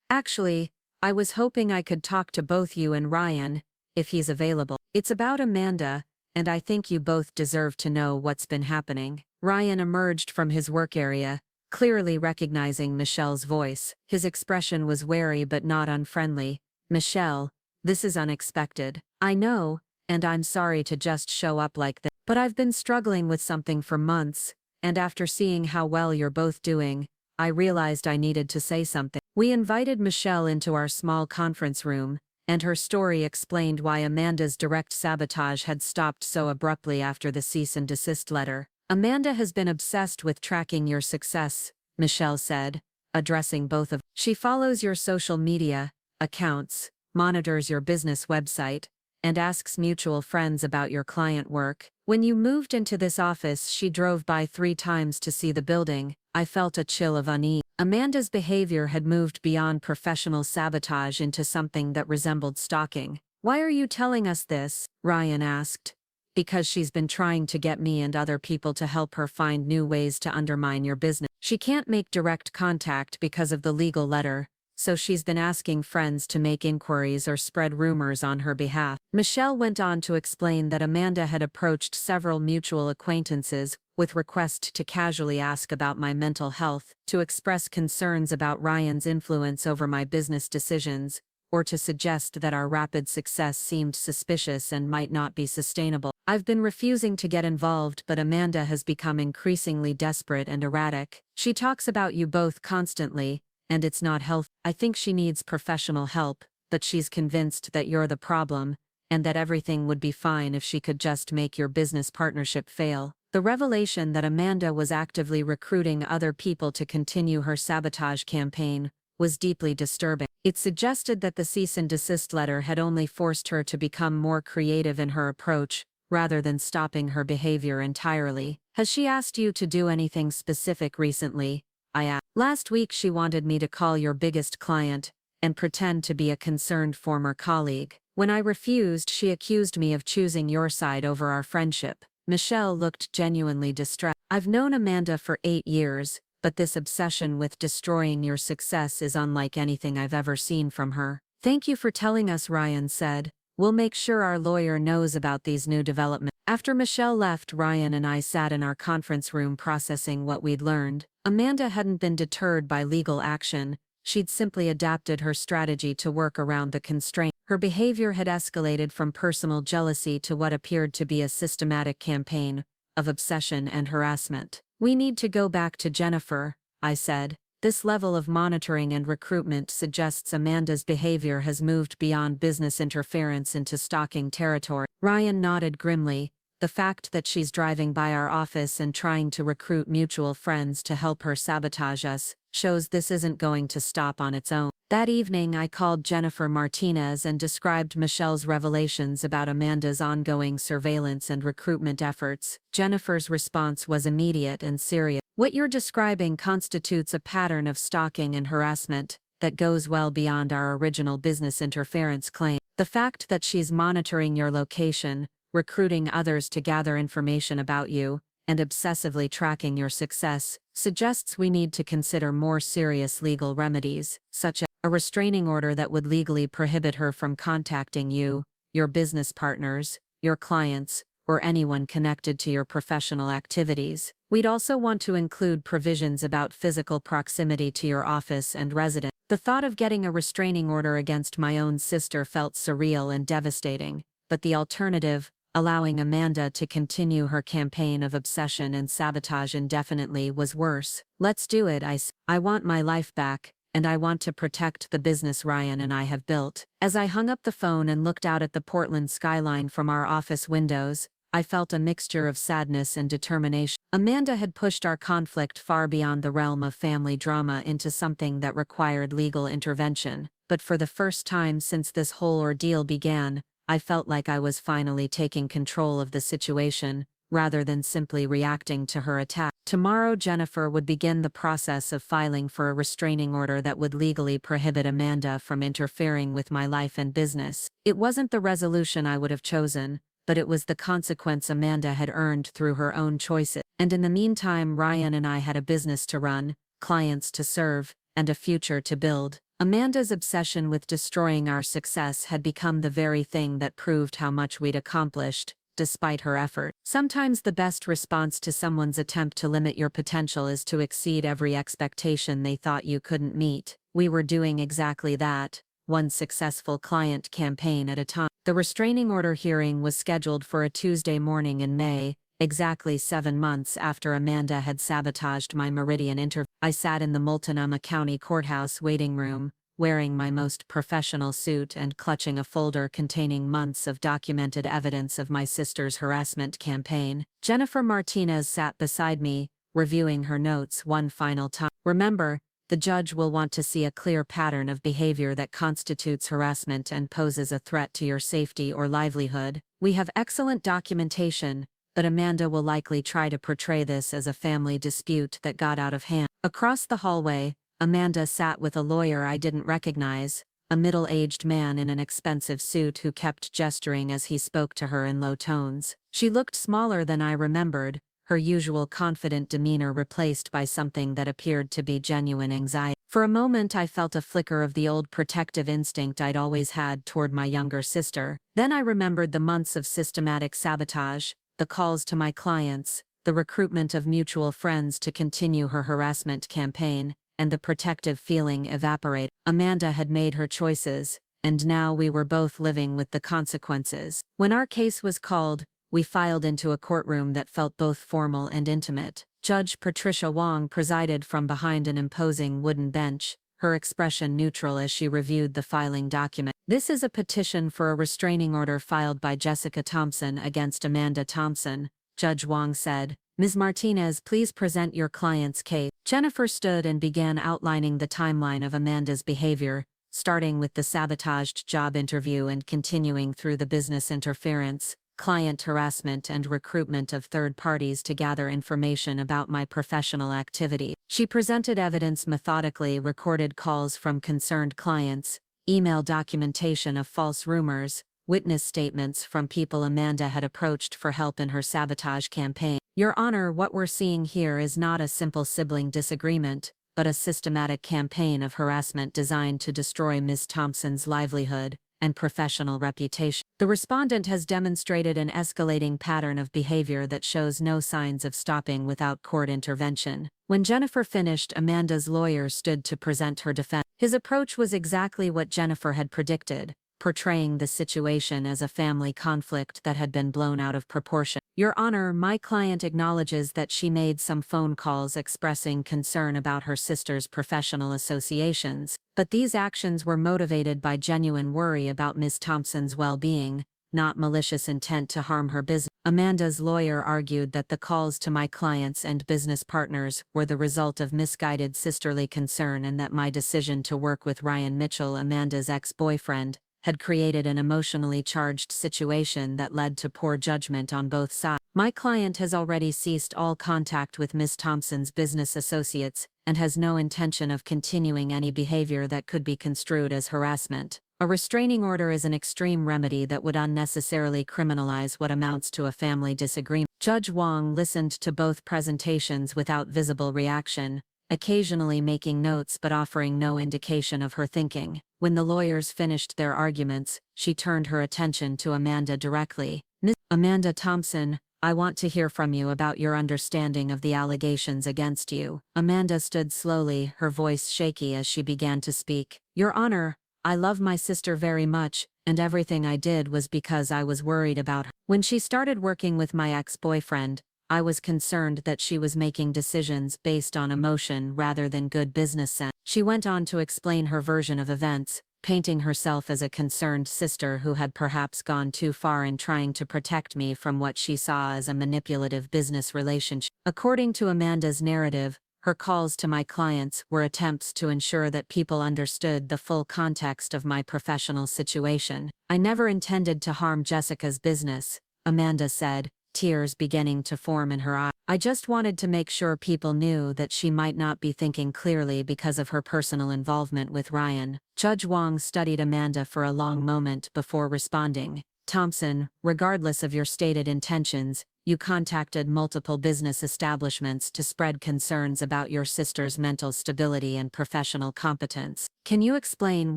"Actually, I was hoping I could talk to both you and Ryan, if he's available. It's about Amanda, and I think you both deserve to know what's been happening." Ryan emerged from his work area, clearly recognizing Michelle's voice. His expression was wary but not unfriendly. "Michelle, this is unexpected. I know, and I'm sorry to just show up like this. But I've been struggling with something for months, and after seeing how well you're both doing, I realized I needed to say something." We invited Michelle into our small conference room, and her story explained why Amanda's direct sabotage had stopped so abruptly after the cease and desist letter. "Amanda has been obsessed with tracking your success," Michelle said, addressing both of. "She follows your social media accounts, monitors your business website, and asks mutual friends about your client work. When you moved into this office, she drove by 3 times to see the building." I felt a chill of unease. Amanda's behavior had moved beyond professional sabotage into something that resembled stalking. "Why are you telling us this?" Ryan asked. "Because she's been trying to get me and other people to help her find new ways to undermine your business. She can't make direct contact because of the legal letter, so she's been asking friends to make inquiries or spread rumors on her behalf." Michelle went on to explain that Amanda had approached several mutual acquaintances with request to casually ask about my mental health, to express concerns about Ryan's influence over my business decisions, or to suggest that our rapid success seemed suspicious and might not be sustainable. "I've been refusing to get involved, but Amanda has become increasingly desperate and erratic. She talks about you both constantly, and it's not healthy. I think she needs professional help, but she's convinced that you're the problem, and that everything would be fine if she could just make your business partnership fail." The revelation that Amanda was actively recruiting other people to continue her sabotage campaign was deeply disturbing. It suggested that the cease and desist letter had only forced her to become more creative in her approach, rather than stopping her behavior entirely. "Has she asked you to do anything specific recently?" I asked. "Last week she wanted me to call your biggest client and pretend to be a concerned former colleague. When I refused, she accused me of choosing your side over our friendship." Michelle looked genuinely distressed. "I've known Amanda for 8 years, but this obsession with destroying your success is unlike anything I've ever seen from her." "Thank you for telling us," Ryan said. "We'll make sure our lawyer knows about these new developments." After Michelle left, Ryan and I sat in our conference room processing what we'd learned. Amanda hadn't been deterred by legal action. She'd simply adapted her strategy to work around the constraint. Her behavior had escalated from personal jealousy to what appeared to be a systematic campaign of obsession and harassment. "We need to go back to Jennifer," I said. "This level of monitoring and recruitment suggests Amanda's behavior has moved beyond business interference into stalking territory." Ryan nodded grimly. "The fact that she's driving by our office and trying to recruit mutual friends to help her sabotage us shows this isn't going to stop on its own." That evening, I called Jennifer Martinez and described Michelle's revelations about Amanda's ongoing surveillance and recruitment efforts. Jennifer's response was immediate and serious. "What you're describing constitutes a pattern of stalking and harassment that goes well beyond our original business interference claim. The fact that she's monitoring your location, recruiting others to gather information about you, and obsessively tracking your success suggests we need to consider more serious legal remedies, such as a restraining order that would legally prohibit her from contacting you, your business partners, your clients, or anyone connected to your professional activities. We'd also want to include provisions about physical proximity to your office and residence." The thought of getting a restraining order against my own sister felt surreal and devastating, but the alternative, allowing Amanda to continue her campaign of obsession and sabotage indefinitely, was worse. "Let's do it," I said. "I want my life back, and I want to protect the business Ryan and I have built." As I hung up the phone and looked out at the Portland skyline from our office windows, I felt a mixture of sadness and determination. Amanda had pushed our conflict far beyond the realm of family drama into something that required legal intervention, but for the first time since this whole ordeal began, I felt like I was finally taking control of the situation, rather than simply reacting to her attack. Tomorrow, Jennifer would begin the process of filing for a restraining order that would legally prohibit Amanda from interfering with my life and business. It wasn't the resolution I would have chosen, but it was the consequence Amanda had earned through her own choices. And in the meantime, Ryan and I had a business to run, clients to serve, and a future to build. Amanda's obsession with destroying our success had become the very thing that proved how much we'd accomplished, despite her effort. Sometimes the best response to someone's attempt to limit your potential is to exceed every expectation they thought you couldn't meet. We were doing exactly that, one successful client campaign at a time. The restraining order hearing was scheduled for a Tuesday morning in May, exactly 7 months after Amanda had sabotaged my Meridian interview. I sat in the Multnomah County Courthouse waiting room, wearing my most professional suit and clutching a folder containing months of documented evidence of my sister's harassment campaign. Jennifer Martinez sat beside me, reviewing her notes one final time. Remember, the judge will want to see a clear pattern of behavior that constitutes harassment and poses a threat to your safety or livelihood. We have excellent documentation, but Amanda will likely try to portray this as a family dispute that got out of hand. Across the hallway, Amanda sat with a lawyer I didn't recognize, a middle-aged man in an expensive suit who kept gesturing as he spoke to her in low tones. She looked smaller than I remembered, her usual confident demeanor replaced by something that appeared to be genuine anxiety. For a moment I felt a flicker of the old protective instinct I'd always had toward my younger sister. Then I remembered the months of systematic sabotage, the calls to my clients, the recruitment of mutual friends to continue her harassment campaign, and the protective feeling evaporated. Amanda had made her choices, and now we were both living with the consequences. When our case was called, we filed into a courtroom that felt both formal and intimate. Judge Patricia Wong presided from behind an imposing wooden bench, her expression neutral as she reviewed the filing document. This is a petition for a restraining order filed by Jessica Thompson against Amanda Thompson, Judge Wong said. Ms. Martinez, please present your client's case. Jennifer stood and began outlining the timeline of Amanda's behavior, starting with the sabotaged job interview and continuing through the business interference, client harassment and recruitment of third parties to gather information about my professional activity. She presented evidence methodically, recorded calls from concerned clients, email documentation of false rumors, witness statements from people Amanda had approached for help in her sabotage campaign. Your Honor, what we're seeing here is not a simple sibling disagreement, but a systematic campaign of harassment designed to destroy Ms. Thompson's livelihood and professional reputation. The respondent has demonstrated an escalating pattern of behavior that shows no signs of stopping without court intervention. When Jennifer finished, Amanda's lawyer stood to present her defense. His approach was exactly what Jennifer had predicted, portraying the situation as a family conflict that had been blown out of proportion. Your Honor, my client acknowledges that she made some phone calls expressing concern about her sister's professional associations, but these actions were motivated by genuine worry about Ms. Thompson's well-being, not malicious intent to harm her business. Amanda's lawyer argued that the calls to my clients and business partners were the result of misguided sisterly concern and that my decision to work with Ryan Mitchell, Amanda's ex-boyfriend, had created an emotionally charged situation that led to poor judgment on both sides. My client has already ceased all contact with Ms. Thompson's business associates and has no intention of continuing any behavior that could be construed as harassment. A restraining order is an extreme remedy that would unnecessarily criminalize what amounts to a family disagreement. Judge Wong listened to both presentations without visible reaction, occasionally making notes but offering no indication of her thinking. When the lawyers finished their arguments, she turned her attention to Amanda directly. Ms. Amanda Thompson, I want to hear from you about your understanding of the allegations against you. Amanda stood slowly, her voice shaky as she began to speak. Your Honor, I love my sister very much, and everything I did was because I was worried about her. When she started working with my ex-boyfriend, I was concerned that she was making decisions based on emotion rather than good business sense. She went on to explain her version of events, painting herself as a concerned sister who had perhaps gone too far in trying to protect me from what she saw as a manipulative business relationship. According to Amanda's narrative, her calls to my clients were attempts to ensure that people understood the full context of my professional situation. I never intended to harm Jessica's business, Amanda said, tears beginning to form in her eyes. I just wanted to make sure people knew that she might not be thinking clearly because of her personal involvement with Ryan. Judge Wong studied Amanda for a long moment before responding. Thompson, regardless of your stated intentions, you contacted multiple business establishments to spread concerns about your sister's mental stability and professional competence. Can you explain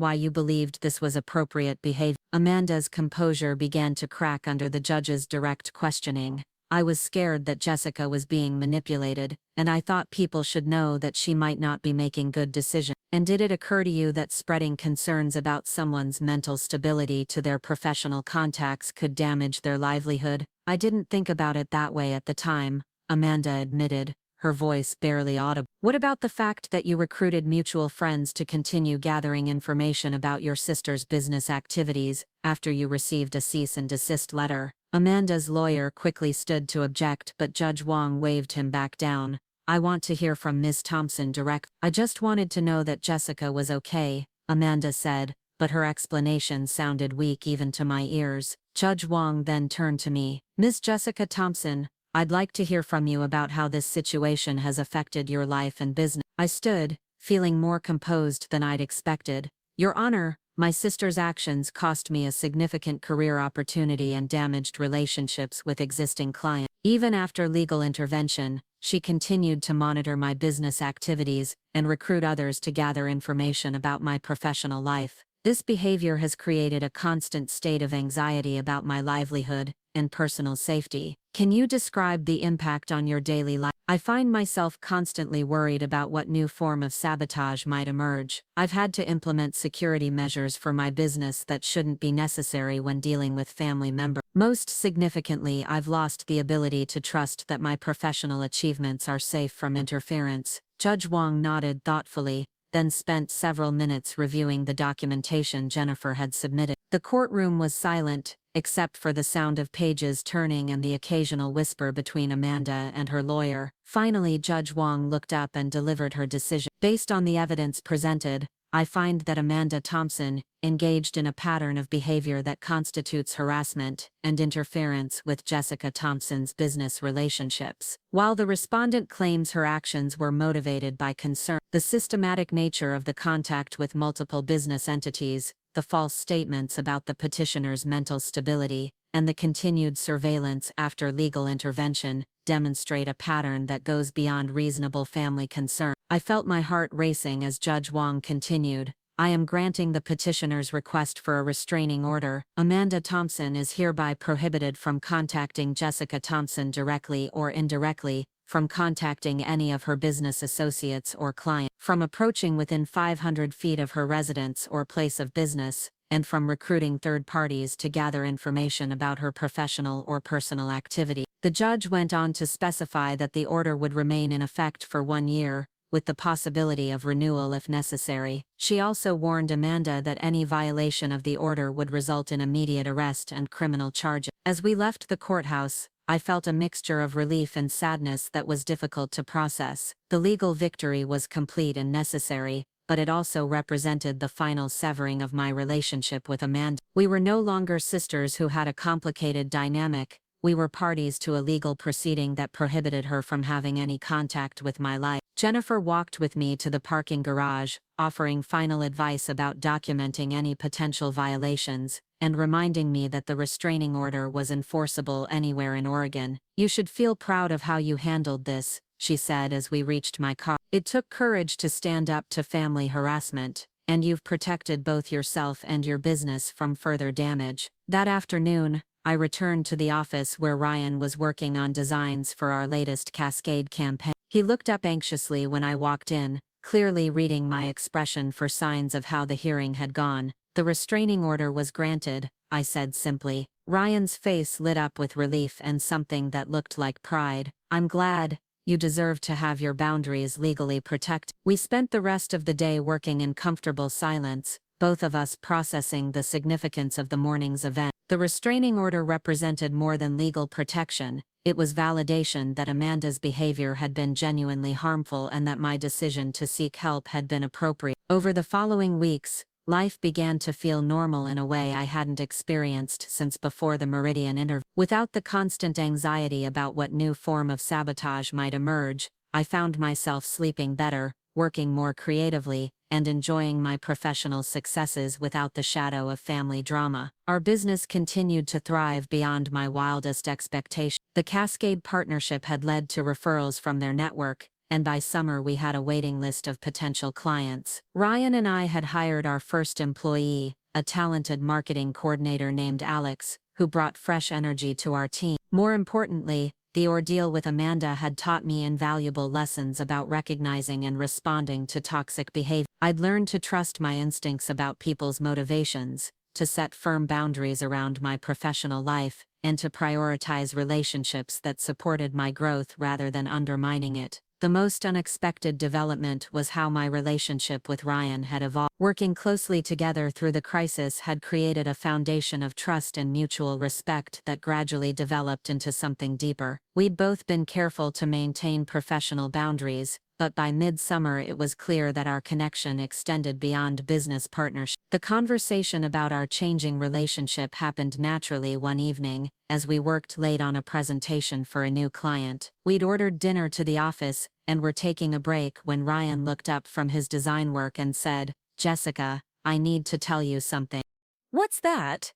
why you believed this was appropriate behavior? Amanda's composure began to crack under the judge's direct questioning. I was scared that Jessica was being manipulated, and I thought people should know that she might not be making good decisions. And did it occur to you that spreading concerns about someone's mental stability to their professional contacts could damage their livelihood? I didn't think about it that way at the time, Amanda admitted, her voice barely audible. What about the fact that you recruited mutual friends to continue gathering information about your sister's business activities after you received a cease and desist letter? Amanda's lawyer quickly stood to object, but Judge Wong waved him back down. I want to hear from Ms. Thompson direct. I just wanted to know that Jessica was okay, Amanda said, but her explanation sounded weak even to my ears. Judge Wong then turned to me. Ms. Jessica Thompson, I'd like to hear from you about how this situation has affected your life and business. I stood, feeling more composed than I'd expected. Your Honor, my sister's actions cost me a significant career opportunity and damaged relationships with existing clients. Even after legal intervention, she continued to monitor my business activities and recruit others to gather information about my professional life. This behavior has created a constant state of anxiety about my livelihood and personal safety. Can you describe the impact on your daily life? I find myself constantly worried about what new form of sabotage might emerge. I've had to implement security measures for my business that shouldn't be necessary when dealing with family members. Most significantly, I've lost the ability to trust that my professional achievements are safe from interference. Judge Wong nodded thoughtfully, then spent several minutes reviewing the documentation Jennifer had submitted. The courtroom was silent, except for the sound of pages turning and the occasional whisper between Amanda and her lawyer. Finally, Judge Wong looked up and delivered her decision. Based on the evidence presented, I find that Amanda Thompson engaged in a pattern of behavior that constitutes harassment and interference with Jessica Thompson's business relationships. While the respondent claims her actions were motivated by concern, the systematic nature of the contact with multiple business entities, the false statements about the petitioner's mental stability, and the continued surveillance after legal intervention demonstrate a pattern that goes beyond reasonable family concern. I felt my heart racing as Judge Wong continued. I am granting the petitioner's request for a restraining order. Amanda Thompson is hereby prohibited from contacting Jessica Thompson directly or indirectly, from contacting any of her business associates or clients, from approaching within 500 feet of her residence or place of business, and from recruiting third parties to gather information about her professional or personal activity. The judge went on to specify that the order would remain in effect for 1 year, with the possibility of renewal if necessary. She also warned Amanda that any violation of the order would result in immediate arrest and criminal charges. As we left the courthouse, I felt a mixture of relief and sadness that was difficult to process. The legal victory was complete and necessary, but it also represented the final severing of my relationship with Amanda. We were no longer sisters who had a complicated dynamic. We were parties to a legal proceeding that prohibited her from having any contact with my life. Jennifer walked with me to the parking garage, offering final advice about documenting any potential violations, and reminding me that the restraining order was enforceable anywhere in Oregon. You should feel proud of how you handled this, she said as we reached my car. It took courage to stand up to family harassment, and you've protected both yourself and your business from further damage. That afternoon, I returned to the office where Ryan was working on designs for our latest Cascade campaign. He looked up anxiously when I walked in, clearly reading my expression for signs of how the hearing had gone. The restraining order was granted, I said simply. Ryan's face lit up with relief and something that looked like pride. I'm glad. You deserve to have your boundaries legally protected. We spent the rest of the day working in comfortable silence, both of us processing the significance of the morning's event. The restraining order represented more than legal protection. It was validation that Amanda's behavior had been genuinely harmful and that my decision to seek help had been appropriate. Over the following weeks, life began to feel normal in a way I hadn't experienced since before the Meridian interview. Without the constant anxiety about what new form of sabotage might emerge, I found myself sleeping better, working more creatively, and enjoying my professional successes without the shadow of family drama. Our business continued to thrive beyond my wildest expectations. The Cascade partnership had led to referrals from their network, and by summer we had a waiting list of potential clients. Ryan and I had hired our first employee, a talented marketing coordinator named Alex, who brought fresh energy to our team. More importantly, the ordeal with Amanda had taught me invaluable lessons about recognizing and responding to toxic behavior. I'd learned to trust my instincts about people's motivations, to set firm boundaries around my professional life, and to prioritize relationships that supported my growth rather than undermining it. The most unexpected development was how my relationship with Ryan had evolved. Working closely together through the crisis had created a foundation of trust and mutual respect that gradually developed into something deeper. We'd both been careful to maintain professional boundaries, but by midsummer it was clear that our connection extended beyond business partnership. The conversation about our changing relationship happened naturally one evening, as we worked late on a presentation for a new client. We'd ordered dinner to the office, and were taking a break when Ryan looked up from his design work and said, "Jessica, I need to tell you something." "What's that?"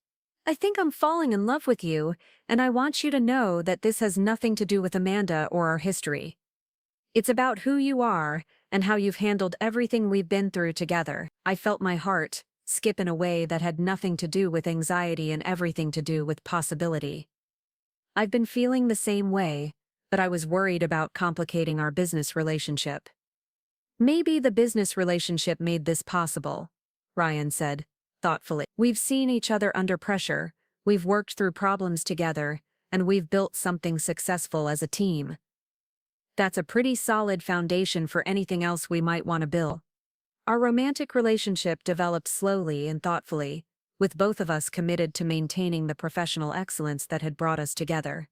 "I think I'm falling in love with you, and I want you to know that this has nothing to do with Amanda or our history. It's about who you are and how you've handled everything we've been through together." I felt my heart skip in a way that had nothing to do with anxiety and everything to do with possibility. I've been feeling the same way, but I was worried about complicating our business relationship. "Maybe the business relationship made this possible," Ryan said, thoughtfully. "We've seen each other under pressure, we've worked through problems together, and we've built something successful as a team. That's a pretty solid foundation for anything else we might want to build." Our romantic relationship developed slowly and thoughtfully, with both of us committed to maintaining the professional excellence that had brought us together.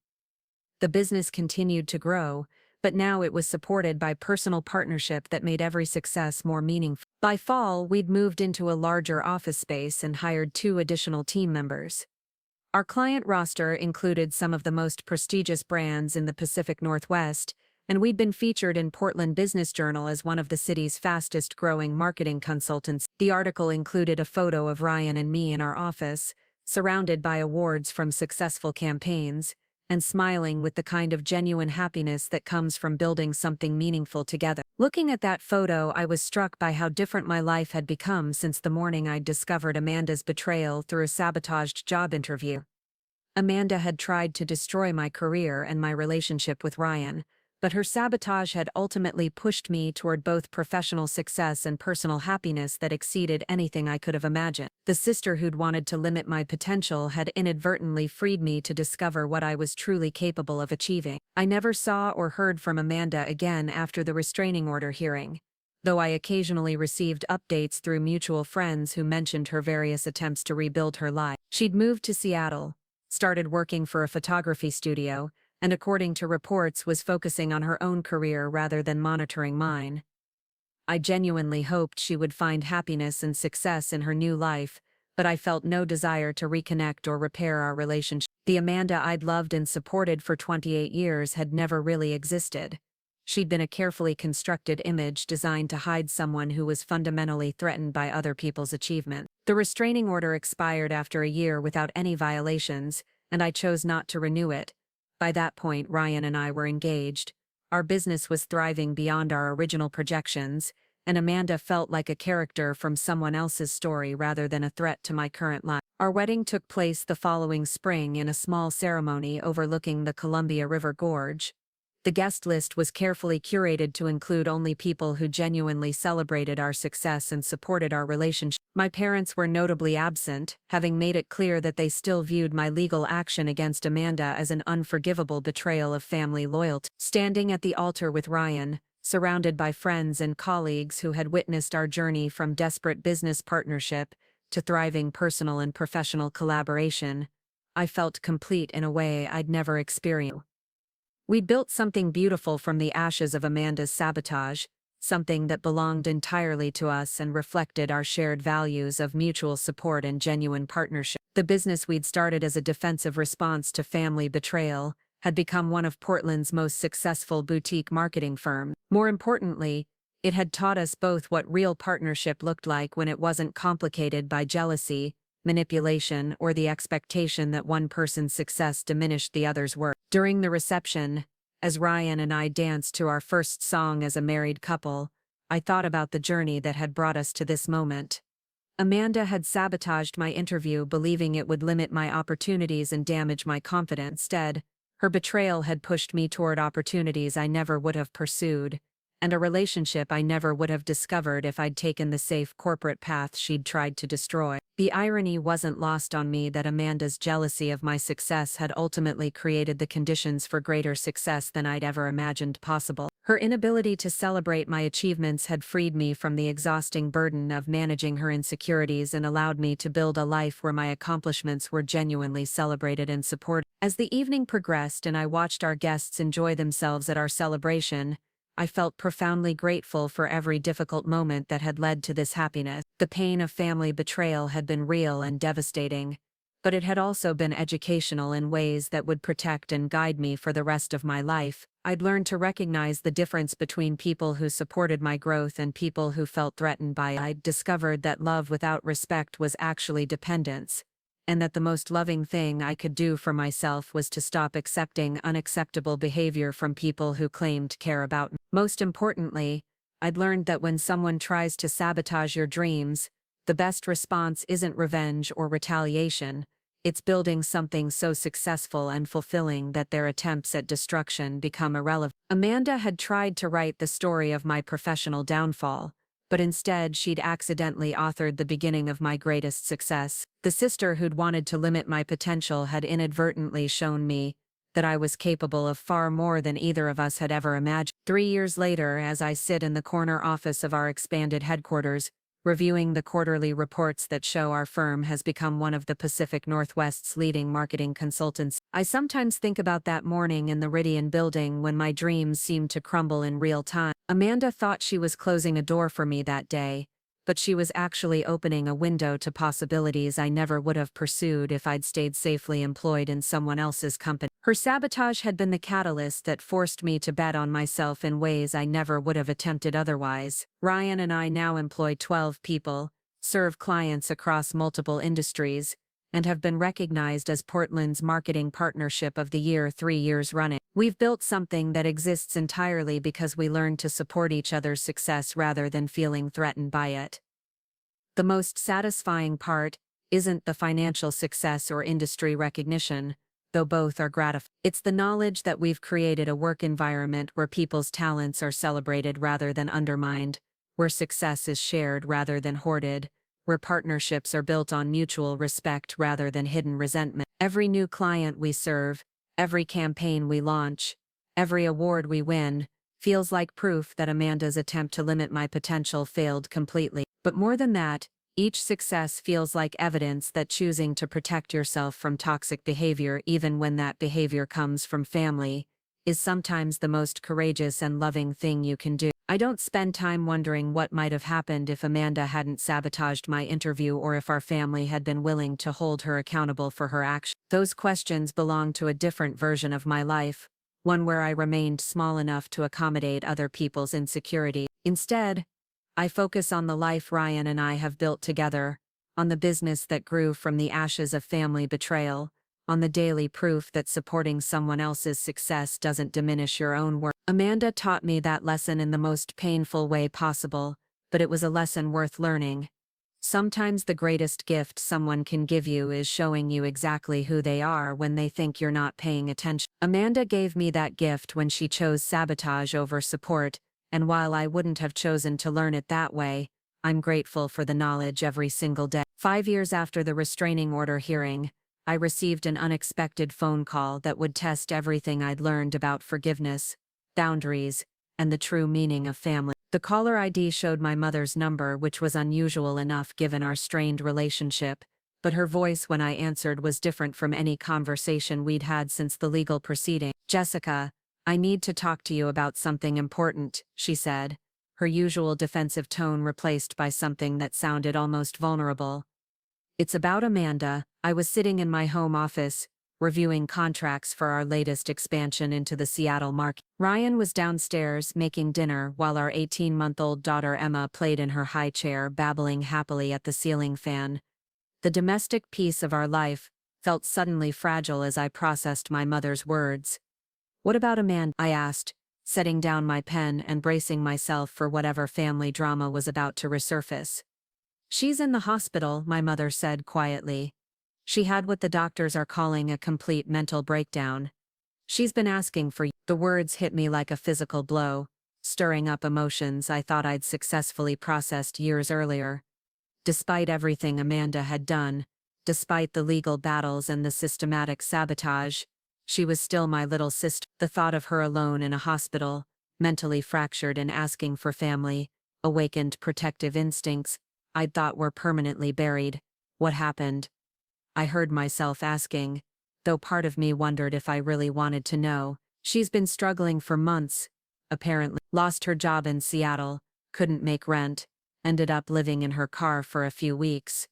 The business continued to grow, but now it was supported by personal partnership that made every success more meaningful. By fall, we'd moved into a larger office space and hired 2 additional team members. Our client roster included some of the most prestigious brands in the Pacific Northwest, and we'd been featured in Portland Business Journal as one of the city's fastest-growing marketing consultants. The article included a photo of Ryan and me in our office, surrounded by awards from successful campaigns, and smiling with the kind of genuine happiness that comes from building something meaningful together. Looking at that photo, I was struck by how different my life had become since the morning I'd discovered Amanda's betrayal through a sabotaged job interview. Amanda had tried to destroy my career and my relationship with Ryan, but her sabotage had ultimately pushed me toward both professional success and personal happiness that exceeded anything I could have imagined. The sister who'd wanted to limit my potential had inadvertently freed me to discover what I was truly capable of achieving. I never saw or heard from Amanda again after the restraining order hearing, though I occasionally received updates through mutual friends who mentioned her various attempts to rebuild her life. She'd moved to Seattle, started working for a photography studio, and according to reports was focusing on her own career rather than monitoring mine. I genuinely hoped she would find happiness and success in her new life, but I felt no desire to reconnect or repair our relationship. The Amanda I'd loved and supported for 28 years had never really existed. She'd been a carefully constructed image designed to hide someone who was fundamentally threatened by other people's achievement. The restraining order expired after a year without any violations, and I chose not to renew it. By that point, Ryan and I were engaged. Our business was thriving beyond our original projections, and Amanda felt like a character from someone else's story rather than a threat to my current life. Our wedding took place the following spring in a small ceremony overlooking the Columbia River Gorge. The guest list was carefully curated to include only people who genuinely celebrated our success and supported our relationship. My parents were notably absent, having made it clear that they still viewed my legal action against Amanda as an unforgivable betrayal of family loyalty. Standing at the altar with Ryan, surrounded by friends and colleagues who had witnessed our journey from desperate business partnership to thriving personal and professional collaboration, I felt complete in a way I'd never experienced. We'd built something beautiful from the ashes of Amanda's sabotage, something that belonged entirely to us and reflected our shared values of mutual support and genuine partnership. The business we'd started as a defensive response to family betrayal had become one of Portland's most successful boutique marketing firms. More importantly, it had taught us both what real partnership looked like when it wasn't complicated by jealousy, manipulation, or the expectation that one person's success diminished the other's work. During the reception, as Ryan and I danced to our first song as a married couple, I thought about the journey that had brought us to this moment. Amanda had sabotaged my interview, believing it would limit my opportunities and damage my confidence. Instead, her betrayal had pushed me toward opportunities I never would have pursued, and a relationship I never would have discovered if I'd taken the safe corporate path she'd tried to destroy. The irony wasn't lost on me that Amanda's jealousy of my success had ultimately created the conditions for greater success than I'd ever imagined possible. Her inability to celebrate my achievements had freed me from the exhausting burden of managing her insecurities and allowed me to build a life where my accomplishments were genuinely celebrated and supported. As the evening progressed and I watched our guests enjoy themselves at our celebration, I felt profoundly grateful for every difficult moment that had led to this happiness. The pain of family betrayal had been real and devastating, but it had also been educational in ways that would protect and guide me for the rest of my life. I'd learned to recognize the difference between people who supported my growth and people who felt threatened by it. I'd discovered that love without respect was actually dependence, and that the most loving thing I could do for myself was to stop accepting unacceptable behavior from people who claimed to care about me. Most importantly, I'd learned that when someone tries to sabotage your dreams, the best response isn't revenge or retaliation. It's building something so successful and fulfilling that their attempts at destruction become irrelevant. Amanda had tried to write the story of my professional downfall, but instead she'd accidentally authored the beginning of my greatest success. The sister who'd wanted to limit my potential had inadvertently shown me that I was capable of far more than either of us had ever imagined. 3 years later, as I sit in the corner office of our expanded headquarters, reviewing the quarterly reports that show our firm has become one of the Pacific Northwest's leading marketing consultants, I sometimes think about that morning in the Meridian building when my dreams seemed to crumble in real time. Amanda thought she was closing a door for me that day, but she was actually opening a window to possibilities I never would have pursued if I'd stayed safely employed in someone else's company. Her sabotage had been the catalyst that forced me to bet on myself in ways I never would have attempted otherwise. Ryan and I now employ 12 people, serve clients across multiple industries, and have been recognized as Portland's Marketing Partnership of the Year 3 years running. We've built something that exists entirely because we learned to support each other's success rather than feeling threatened by it. The most satisfying part isn't the financial success or industry recognition, though both are gratifying. It's the knowledge that we've created a work environment where people's talents are celebrated rather than undermined, where success is shared rather than hoarded, where partnerships are built on mutual respect rather than hidden resentment. Every new client we serve, every campaign we launch, every award we win, feels like proof that Amanda's attempt to limit my potential failed completely. But more than that, each success feels like evidence that choosing to protect yourself from toxic behavior, even when that behavior comes from family, is sometimes the most courageous and loving thing you can do. I don't spend time wondering what might have happened if Amanda hadn't sabotaged my interview or if our family had been willing to hold her accountable for her actions. Those questions belong to a different version of my life, one where I remained small enough to accommodate other people's insecurity. Instead, I focus on the life Ryan and I have built together, on the business that grew from the ashes of family betrayal, on the daily proof that supporting someone else's success doesn't diminish your own worth. Amanda taught me that lesson in the most painful way possible, but it was a lesson worth learning. Sometimes the greatest gift someone can give you is showing you exactly who they are when they think you're not paying attention. Amanda gave me that gift when she chose sabotage over support, and while I wouldn't have chosen to learn it that way, I'm grateful for the knowledge every single day. 5 years after the restraining order hearing, I received an unexpected phone call that would test everything I'd learned about forgiveness, boundaries, and the true meaning of family. The caller ID showed my mother's number, which was unusual enough given our strained relationship, but her voice when I answered was different from any conversation we'd had since the legal proceeding. "Jessica, I need to talk to you about something important," she said, her usual defensive tone replaced by something that sounded almost vulnerable. "It's about Amanda." I was sitting in my home office, reviewing contracts for our latest expansion into the Seattle market. Ryan was downstairs making dinner while our 18-month-old daughter Emma played in her high chair, babbling happily at the ceiling fan. The domestic peace of our life felt suddenly fragile as I processed my mother's words. "What about Amanda?" I asked, setting down my pen and bracing myself for whatever family drama was about to resurface. She's in the hospital, my mother said quietly. She had what the doctors are calling a complete mental breakdown. She's been asking for you. The words hit me like a physical blow, stirring up emotions I thought I'd successfully processed years earlier. Despite everything Amanda had done, despite the legal battles and the systematic sabotage, she was still my little sister. The thought of her alone in a hospital, mentally fractured and asking for family, awakened protective instincts I'd thought were permanently buried. What happened? I heard myself asking, though part of me wondered if I really wanted to know. She's been struggling for months, apparently. Lost her job in Seattle, couldn't make rent, ended up living in her car for a few weeks.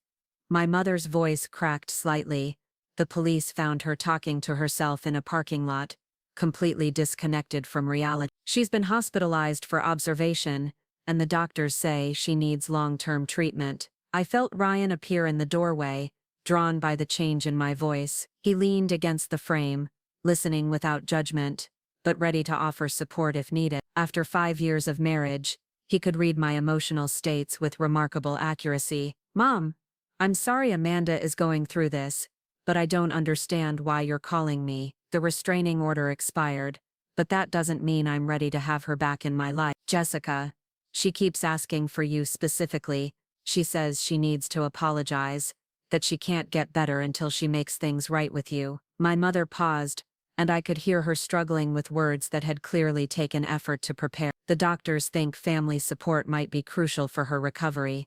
My mother's voice cracked slightly. The police found her talking to herself in a parking lot, completely disconnected from reality. She's been hospitalized for observation, and the doctors say she needs long-term treatment. I felt Ryan appear in the doorway, drawn by the change in my voice. He leaned against the frame, listening without judgment, but ready to offer support if needed. After 5 years of marriage, he could read my emotional states with remarkable accuracy. "Mom, I'm sorry Amanda is going through this, but I don't understand why you're calling me." The restraining order expired, but that doesn't mean I'm ready to have her back in my life. "Jessica, she keeps asking for you specifically. She says she needs to apologize, that she can't get better until she makes things right with you." My mother paused, and I could hear her struggling with words that had clearly taken effort to prepare. "The doctors think family support might be crucial for her recovery."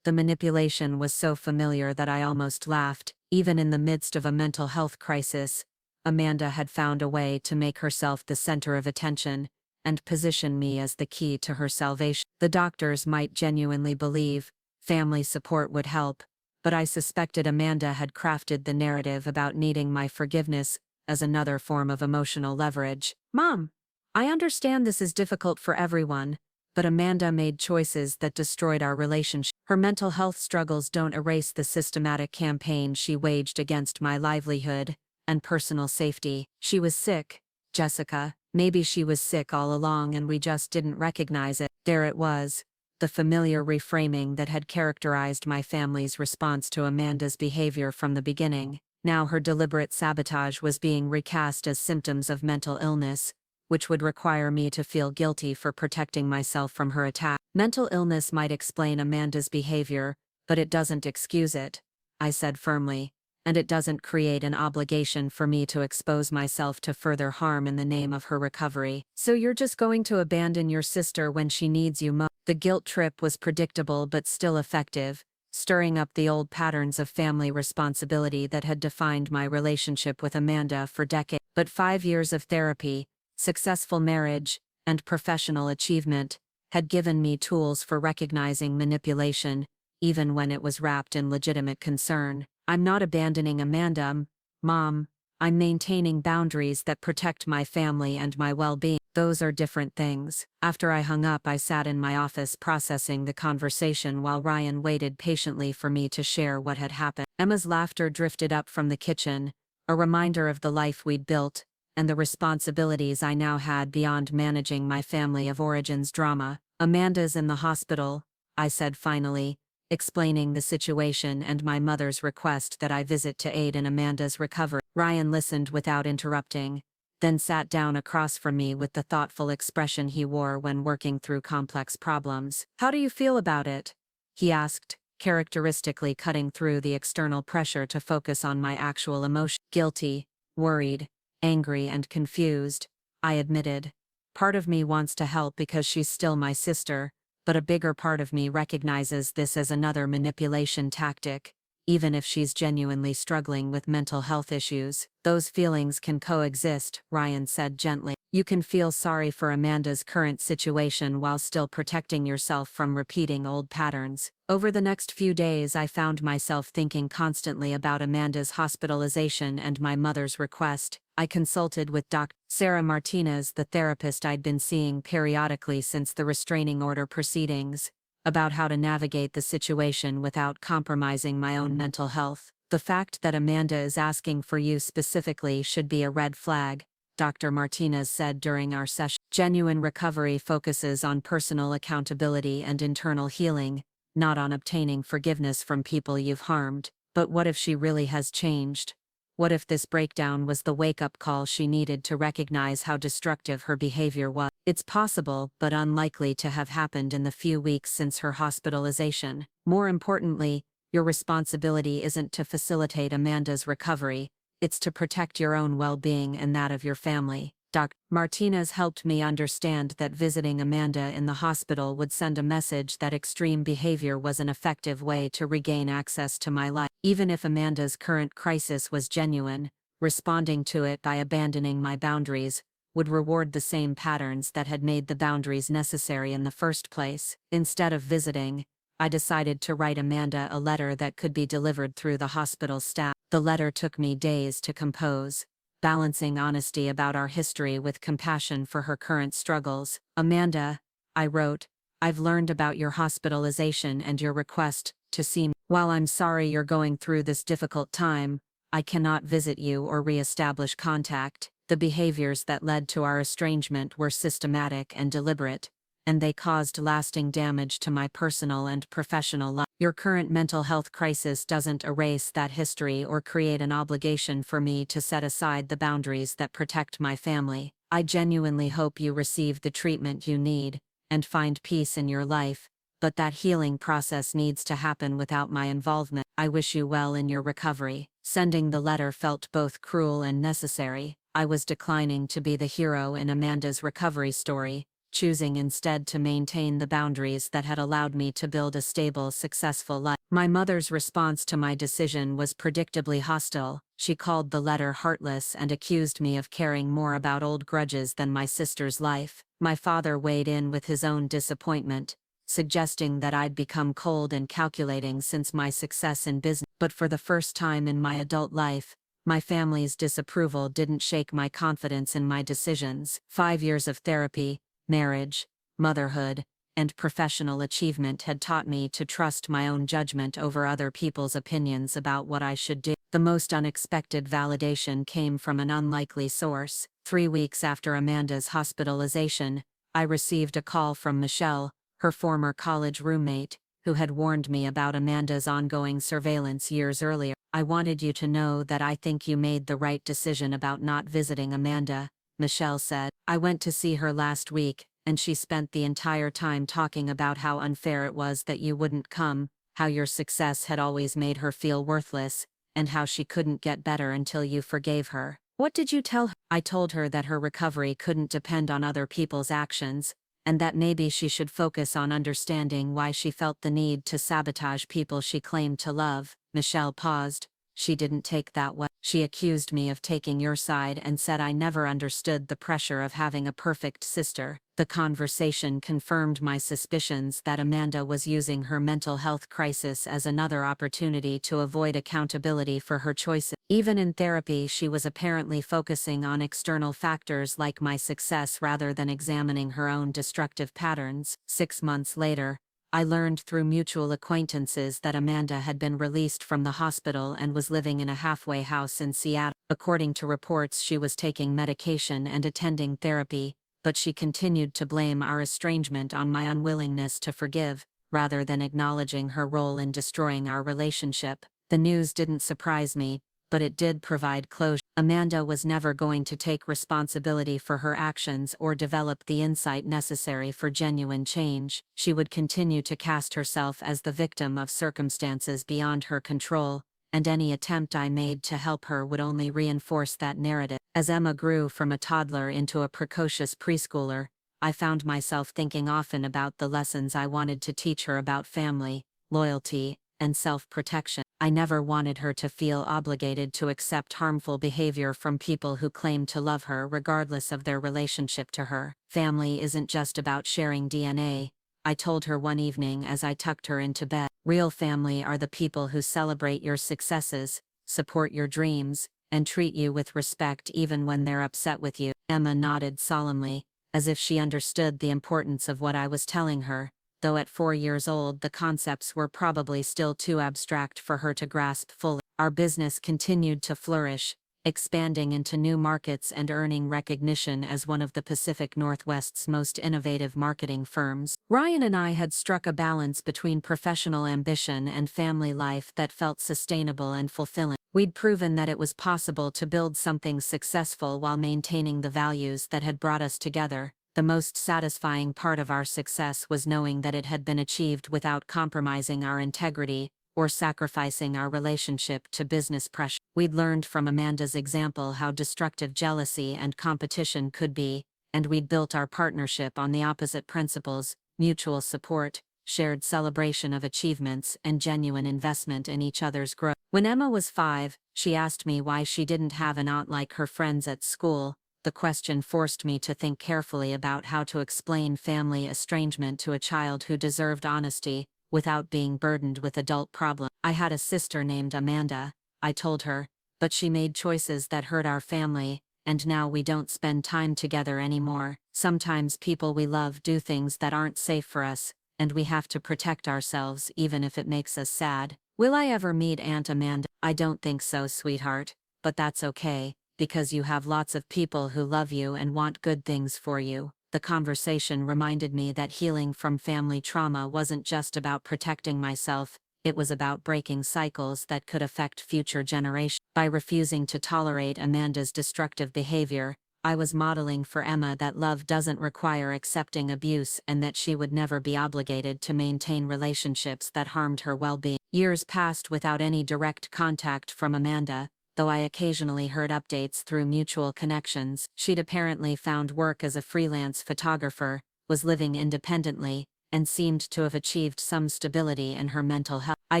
The manipulation was so familiar that I almost laughed. Even in the midst of a mental health crisis, Amanda had found a way to make herself the center of attention and position me as the key to her salvation. The doctors might genuinely believe family support would help, but I suspected Amanda had crafted the narrative about needing my forgiveness as another form of emotional leverage. "Mom, I understand this is difficult for everyone, but Amanda made choices that destroyed our relationship. Her mental health struggles don't erase the systematic campaign she waged against my livelihood and personal safety. She was sick, Jessica. Maybe she was sick all along and we just didn't recognize it." There it was, the familiar reframing that had characterized my family's response to Amanda's behavior from the beginning. Now her deliberate sabotage was being recast as symptoms of mental illness, which would require me to feel guilty for protecting myself from her attack. "Mental illness might explain Amanda's behavior, but it doesn't excuse it," I said firmly, "and it doesn't create an obligation for me to expose myself to further harm in the name of her recovery." "So you're just going to abandon your sister when she needs you most?" The guilt trip was predictable but still effective, stirring up the old patterns of family responsibility that had defined my relationship with Amanda for decades. But 5 years of therapy, successful marriage, and professional achievement had given me tools for recognizing manipulation, even when it was wrapped in legitimate concern. "I'm not abandoning Amanda, Mom. I'm maintaining boundaries that protect my family and my well-being. Those are different things." After I hung up, I sat in my office processing the conversation while Ryan waited patiently for me to share what had happened. Emma's laughter drifted up from the kitchen, a reminder of the life we'd built and the responsibilities I now had beyond managing my family of origin's drama. "Amanda's in the hospital," I said finally, explaining the situation and my mother's request that I visit to aid in Amanda's recovery. Ryan listened without interrupting, then sat down across from me with the thoughtful expression he wore when working through complex problems. "How do you feel about it?" he asked, characteristically cutting through the external pressure to focus on my actual emotion. "Guilty, worried, angry and confused," I admitted. "Part of me wants to help because she's still my sister, but a bigger part of me recognizes this as another manipulation tactic, even if she's genuinely struggling with mental health issues." "Those feelings can coexist," Ryan said gently. "You can feel sorry for Amanda's current situation while still protecting yourself from repeating old patterns." Over the next few days, I found myself thinking constantly about Amanda's hospitalization and my mother's request. I consulted with Dr. Sarah Martinez, the therapist I'd been seeing periodically since the restraining order proceedings, about how to navigate the situation without compromising my own mental health. "The fact that Amanda is asking for you specifically should be a red flag," Dr. Martinez said during our session. "Genuine recovery focuses on personal accountability and internal healing, not on obtaining forgiveness from people you've harmed. But what if she really has changed? What if this breakdown was the wake-up call she needed to recognize how destructive her behavior was? It's possible, but unlikely to have happened in the few weeks since her hospitalization. More importantly, your responsibility isn't to facilitate Amanda's recovery, it's to protect your own well-being and that of your family. Dr. Martinez helped me understand that visiting Amanda in the hospital would send a message that extreme behavior was an effective way to regain access to my life. Even if Amanda's current crisis was genuine, responding to it by abandoning my boundaries would reward the same patterns that had made the boundaries necessary in the first place. Instead of visiting, I decided to write Amanda a letter that could be delivered through the hospital staff. The letter took me days to compose, balancing honesty about our history with compassion for her current struggles. Amanda, I wrote, I've learned about your hospitalization and your request to see me. While I'm sorry you're going through this difficult time, I cannot visit you or re-establish contact. The behaviors that led to our estrangement were systematic and deliberate, and they caused lasting damage to my personal and professional life. Your current mental health crisis doesn't erase that history or create an obligation for me to set aside the boundaries that protect my family. I genuinely hope you receive the treatment you need and find peace in your life, but that healing process needs to happen without my involvement. I wish you well in your recovery. Sending the letter felt both cruel and necessary. I was declining to be the hero in Amanda's recovery story, choosing instead to maintain the boundaries that had allowed me to build a stable, successful life. My mother's response to my decision was predictably hostile. She called the letter heartless and accused me of caring more about old grudges than my sister's life. My father weighed in with his own disappointment, suggesting that I'd become cold and calculating since my success in business. But for the first time in my adult life, my family's disapproval didn't shake my confidence in my decisions. 5 years of therapy, marriage, motherhood, and professional achievement had taught me to trust my own judgment over other people's opinions about what I should do. The most unexpected validation came from an unlikely source. 3 weeks after Amanda's hospitalization, I received a call from Michelle, her former college roommate, who had warned me about Amanda's ongoing surveillance years earlier. I wanted you to know that I think you made the right decision about not visiting Amanda, Michelle said. I went to see her last week, and she spent the entire time talking about how unfair it was that you wouldn't come, how your success had always made her feel worthless, and how she couldn't get better until you forgave her. What did you tell her? I told her that her recovery couldn't depend on other people's actions, and that maybe she should focus on understanding why she felt the need to sabotage people she claimed to love. Michelle paused. She didn't take that well. She accused me of taking your side and said I never understood the pressure of having a perfect sister. The conversation confirmed my suspicions that Amanda was using her mental health crisis as another opportunity to avoid accountability for her choices. Even in therapy, she was apparently focusing on external factors like my success rather than examining her own destructive patterns. 6 months later, I learned through mutual acquaintances that Amanda had been released from the hospital and was living in a halfway house in Seattle. According to reports, she was taking medication and attending therapy, but she continued to blame our estrangement on my unwillingness to forgive, rather than acknowledging her role in destroying our relationship. The news didn't surprise me, but it did provide closure. Amanda was never going to take responsibility for her actions or develop the insight necessary for genuine change. She would continue to cast herself as the victim of circumstances beyond her control, and any attempt I made to help her would only reinforce that narrative. As Emma grew from a toddler into a precocious preschooler, I found myself thinking often about the lessons I wanted to teach her about family, loyalty, and self-protection. I never wanted her to feel obligated to accept harmful behavior from people who claim to love her regardless of their relationship to her. Family isn't just about sharing DNA, I told her one evening as I tucked her into bed. Real family are the people who celebrate your successes, support your dreams, and treat you with respect even when they're upset with you. Emma nodded solemnly, as if she understood the importance of what I was telling her, though at 4 years old the concepts were probably still too abstract for her to grasp fully. Our business continued to flourish, expanding into new markets and earning recognition as one of the Pacific Northwest's most innovative marketing firms. Ryan and I had struck a balance between professional ambition and family life that felt sustainable and fulfilling. We'd proven that it was possible to build something successful while maintaining the values that had brought us together. The most satisfying part of our success was knowing that it had been achieved without compromising our integrity or sacrificing our relationship to business pressure. We'd learned from Amanda's example how destructive jealousy and competition could be, and we'd built our partnership on the opposite principles: mutual support, shared celebration of achievements, and genuine investment in each other's growth. When Emma was 5, she asked me why she didn't have an aunt like her friends at school. The question forced me to think carefully about how to explain family estrangement to a child who deserved honesty, without being burdened with adult problems. I had a sister named Amanda, I told her, but she made choices that hurt our family, and now we don't spend time together anymore. Sometimes people we love do things that aren't safe for us, and we have to protect ourselves even if it makes us sad. Will I ever meet Aunt Amanda? I don't think so, sweetheart, but that's okay, because you have lots of people who love you and want good things for you. The conversation reminded me that healing from family trauma wasn't just about protecting myself, it was about breaking cycles that could affect future generations. By refusing to tolerate Amanda's destructive behavior, I was modeling for Emma that love doesn't require accepting abuse and that she would never be obligated to maintain relationships that harmed her well-being. Years passed without any direct contact from Amanda, though I occasionally heard updates through mutual connections. She'd apparently found work as a freelance photographer, was living independently, and seemed to have achieved some stability in her mental health. I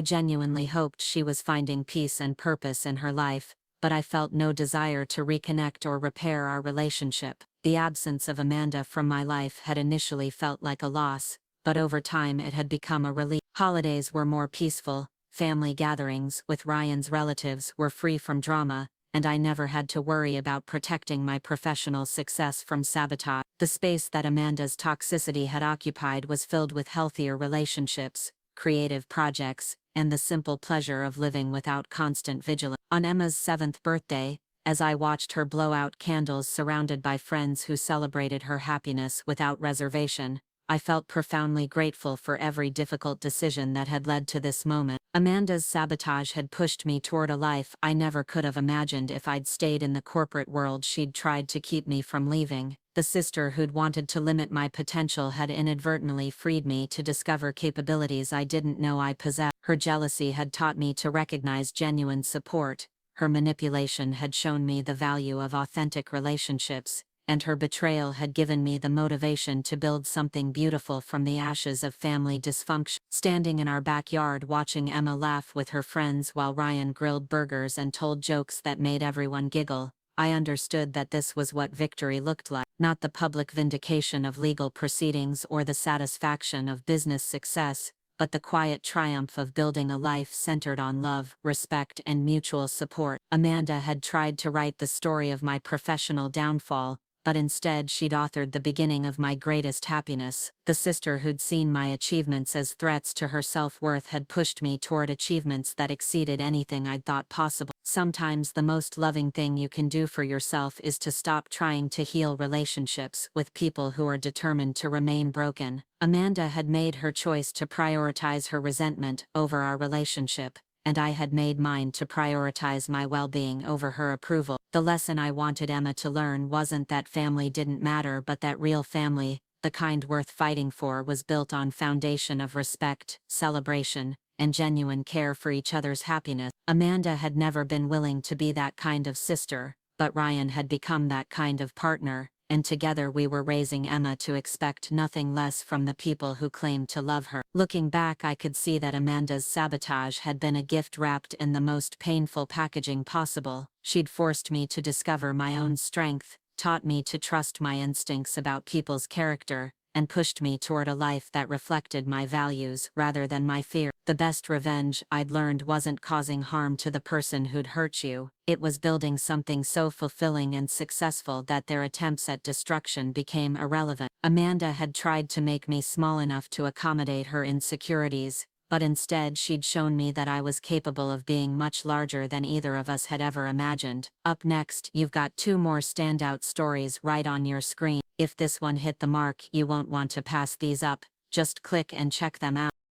genuinely hoped she was finding peace and purpose in her life, but I felt no desire to reconnect or repair our relationship. The absence of Amanda from my life had initially felt like a loss, but over time it had become a relief. Holidays were more peaceful. Family gatherings with Ryan's relatives were free from drama, and I never had to worry about protecting my professional success from sabotage. The space that Amanda's toxicity had occupied was filled with healthier relationships, creative projects, and the simple pleasure of living without constant vigilance. On Emma's 7th birthday, as I watched her blow out candles surrounded by friends who celebrated her happiness without reservation, I felt profoundly grateful for every difficult decision that had led to this moment. Amanda's sabotage had pushed me toward a life I never could have imagined if I'd stayed in the corporate world she'd tried to keep me from leaving. The sister who'd wanted to limit my potential had inadvertently freed me to discover capabilities I didn't know I possessed. Her jealousy had taught me to recognize genuine support, her manipulation had shown me the value of authentic relationships, and her betrayal had given me the motivation to build something beautiful from the ashes of family dysfunction. Standing in our backyard watching Emma laugh with her friends while Ryan grilled burgers and told jokes that made everyone giggle, I understood that this was what victory looked like. Not the public vindication of legal proceedings or the satisfaction of business success, but the quiet triumph of building a life centered on love, respect, and mutual support. Amanda had tried to write the story of my professional downfall, but instead she'd authored the beginning of my greatest happiness. The sister who'd seen my achievements as threats to her self-worth had pushed me toward achievements that exceeded anything I'd thought possible. Sometimes the most loving thing you can do for yourself is to stop trying to heal relationships with people who are determined to remain broken. Amanda had made her choice to prioritize her resentment over our relationship, and I had made mine to prioritize my well-being over her approval. The lesson I wanted Emma to learn wasn't that family didn't matter, but that real family, the kind worth fighting for, was built on foundation of respect, celebration, and genuine care for each other's happiness. Amanda had never been willing to be that kind of sister, but Ryan had become that kind of partner, and together we were raising Emma to expect nothing less from the people who claimed to love her. Looking back, I could see that Amanda's sabotage had been a gift wrapped in the most painful packaging possible. She'd forced me to discover my own strength, taught me to trust my instincts about people's character, and pushed me toward a life that reflected my values rather than my fear. The best revenge I'd learned wasn't causing harm to the person who'd hurt you, it was building something so fulfilling and successful that their attempts at destruction became irrelevant. Amanda had tried to make me small enough to accommodate her insecurities, but instead she'd shown me that I was capable of being much larger than either of us had ever imagined. Up next, you've got 2 more standout stories right on your screen. If this one hit the mark, you won't want to pass these up. Just click and check them out.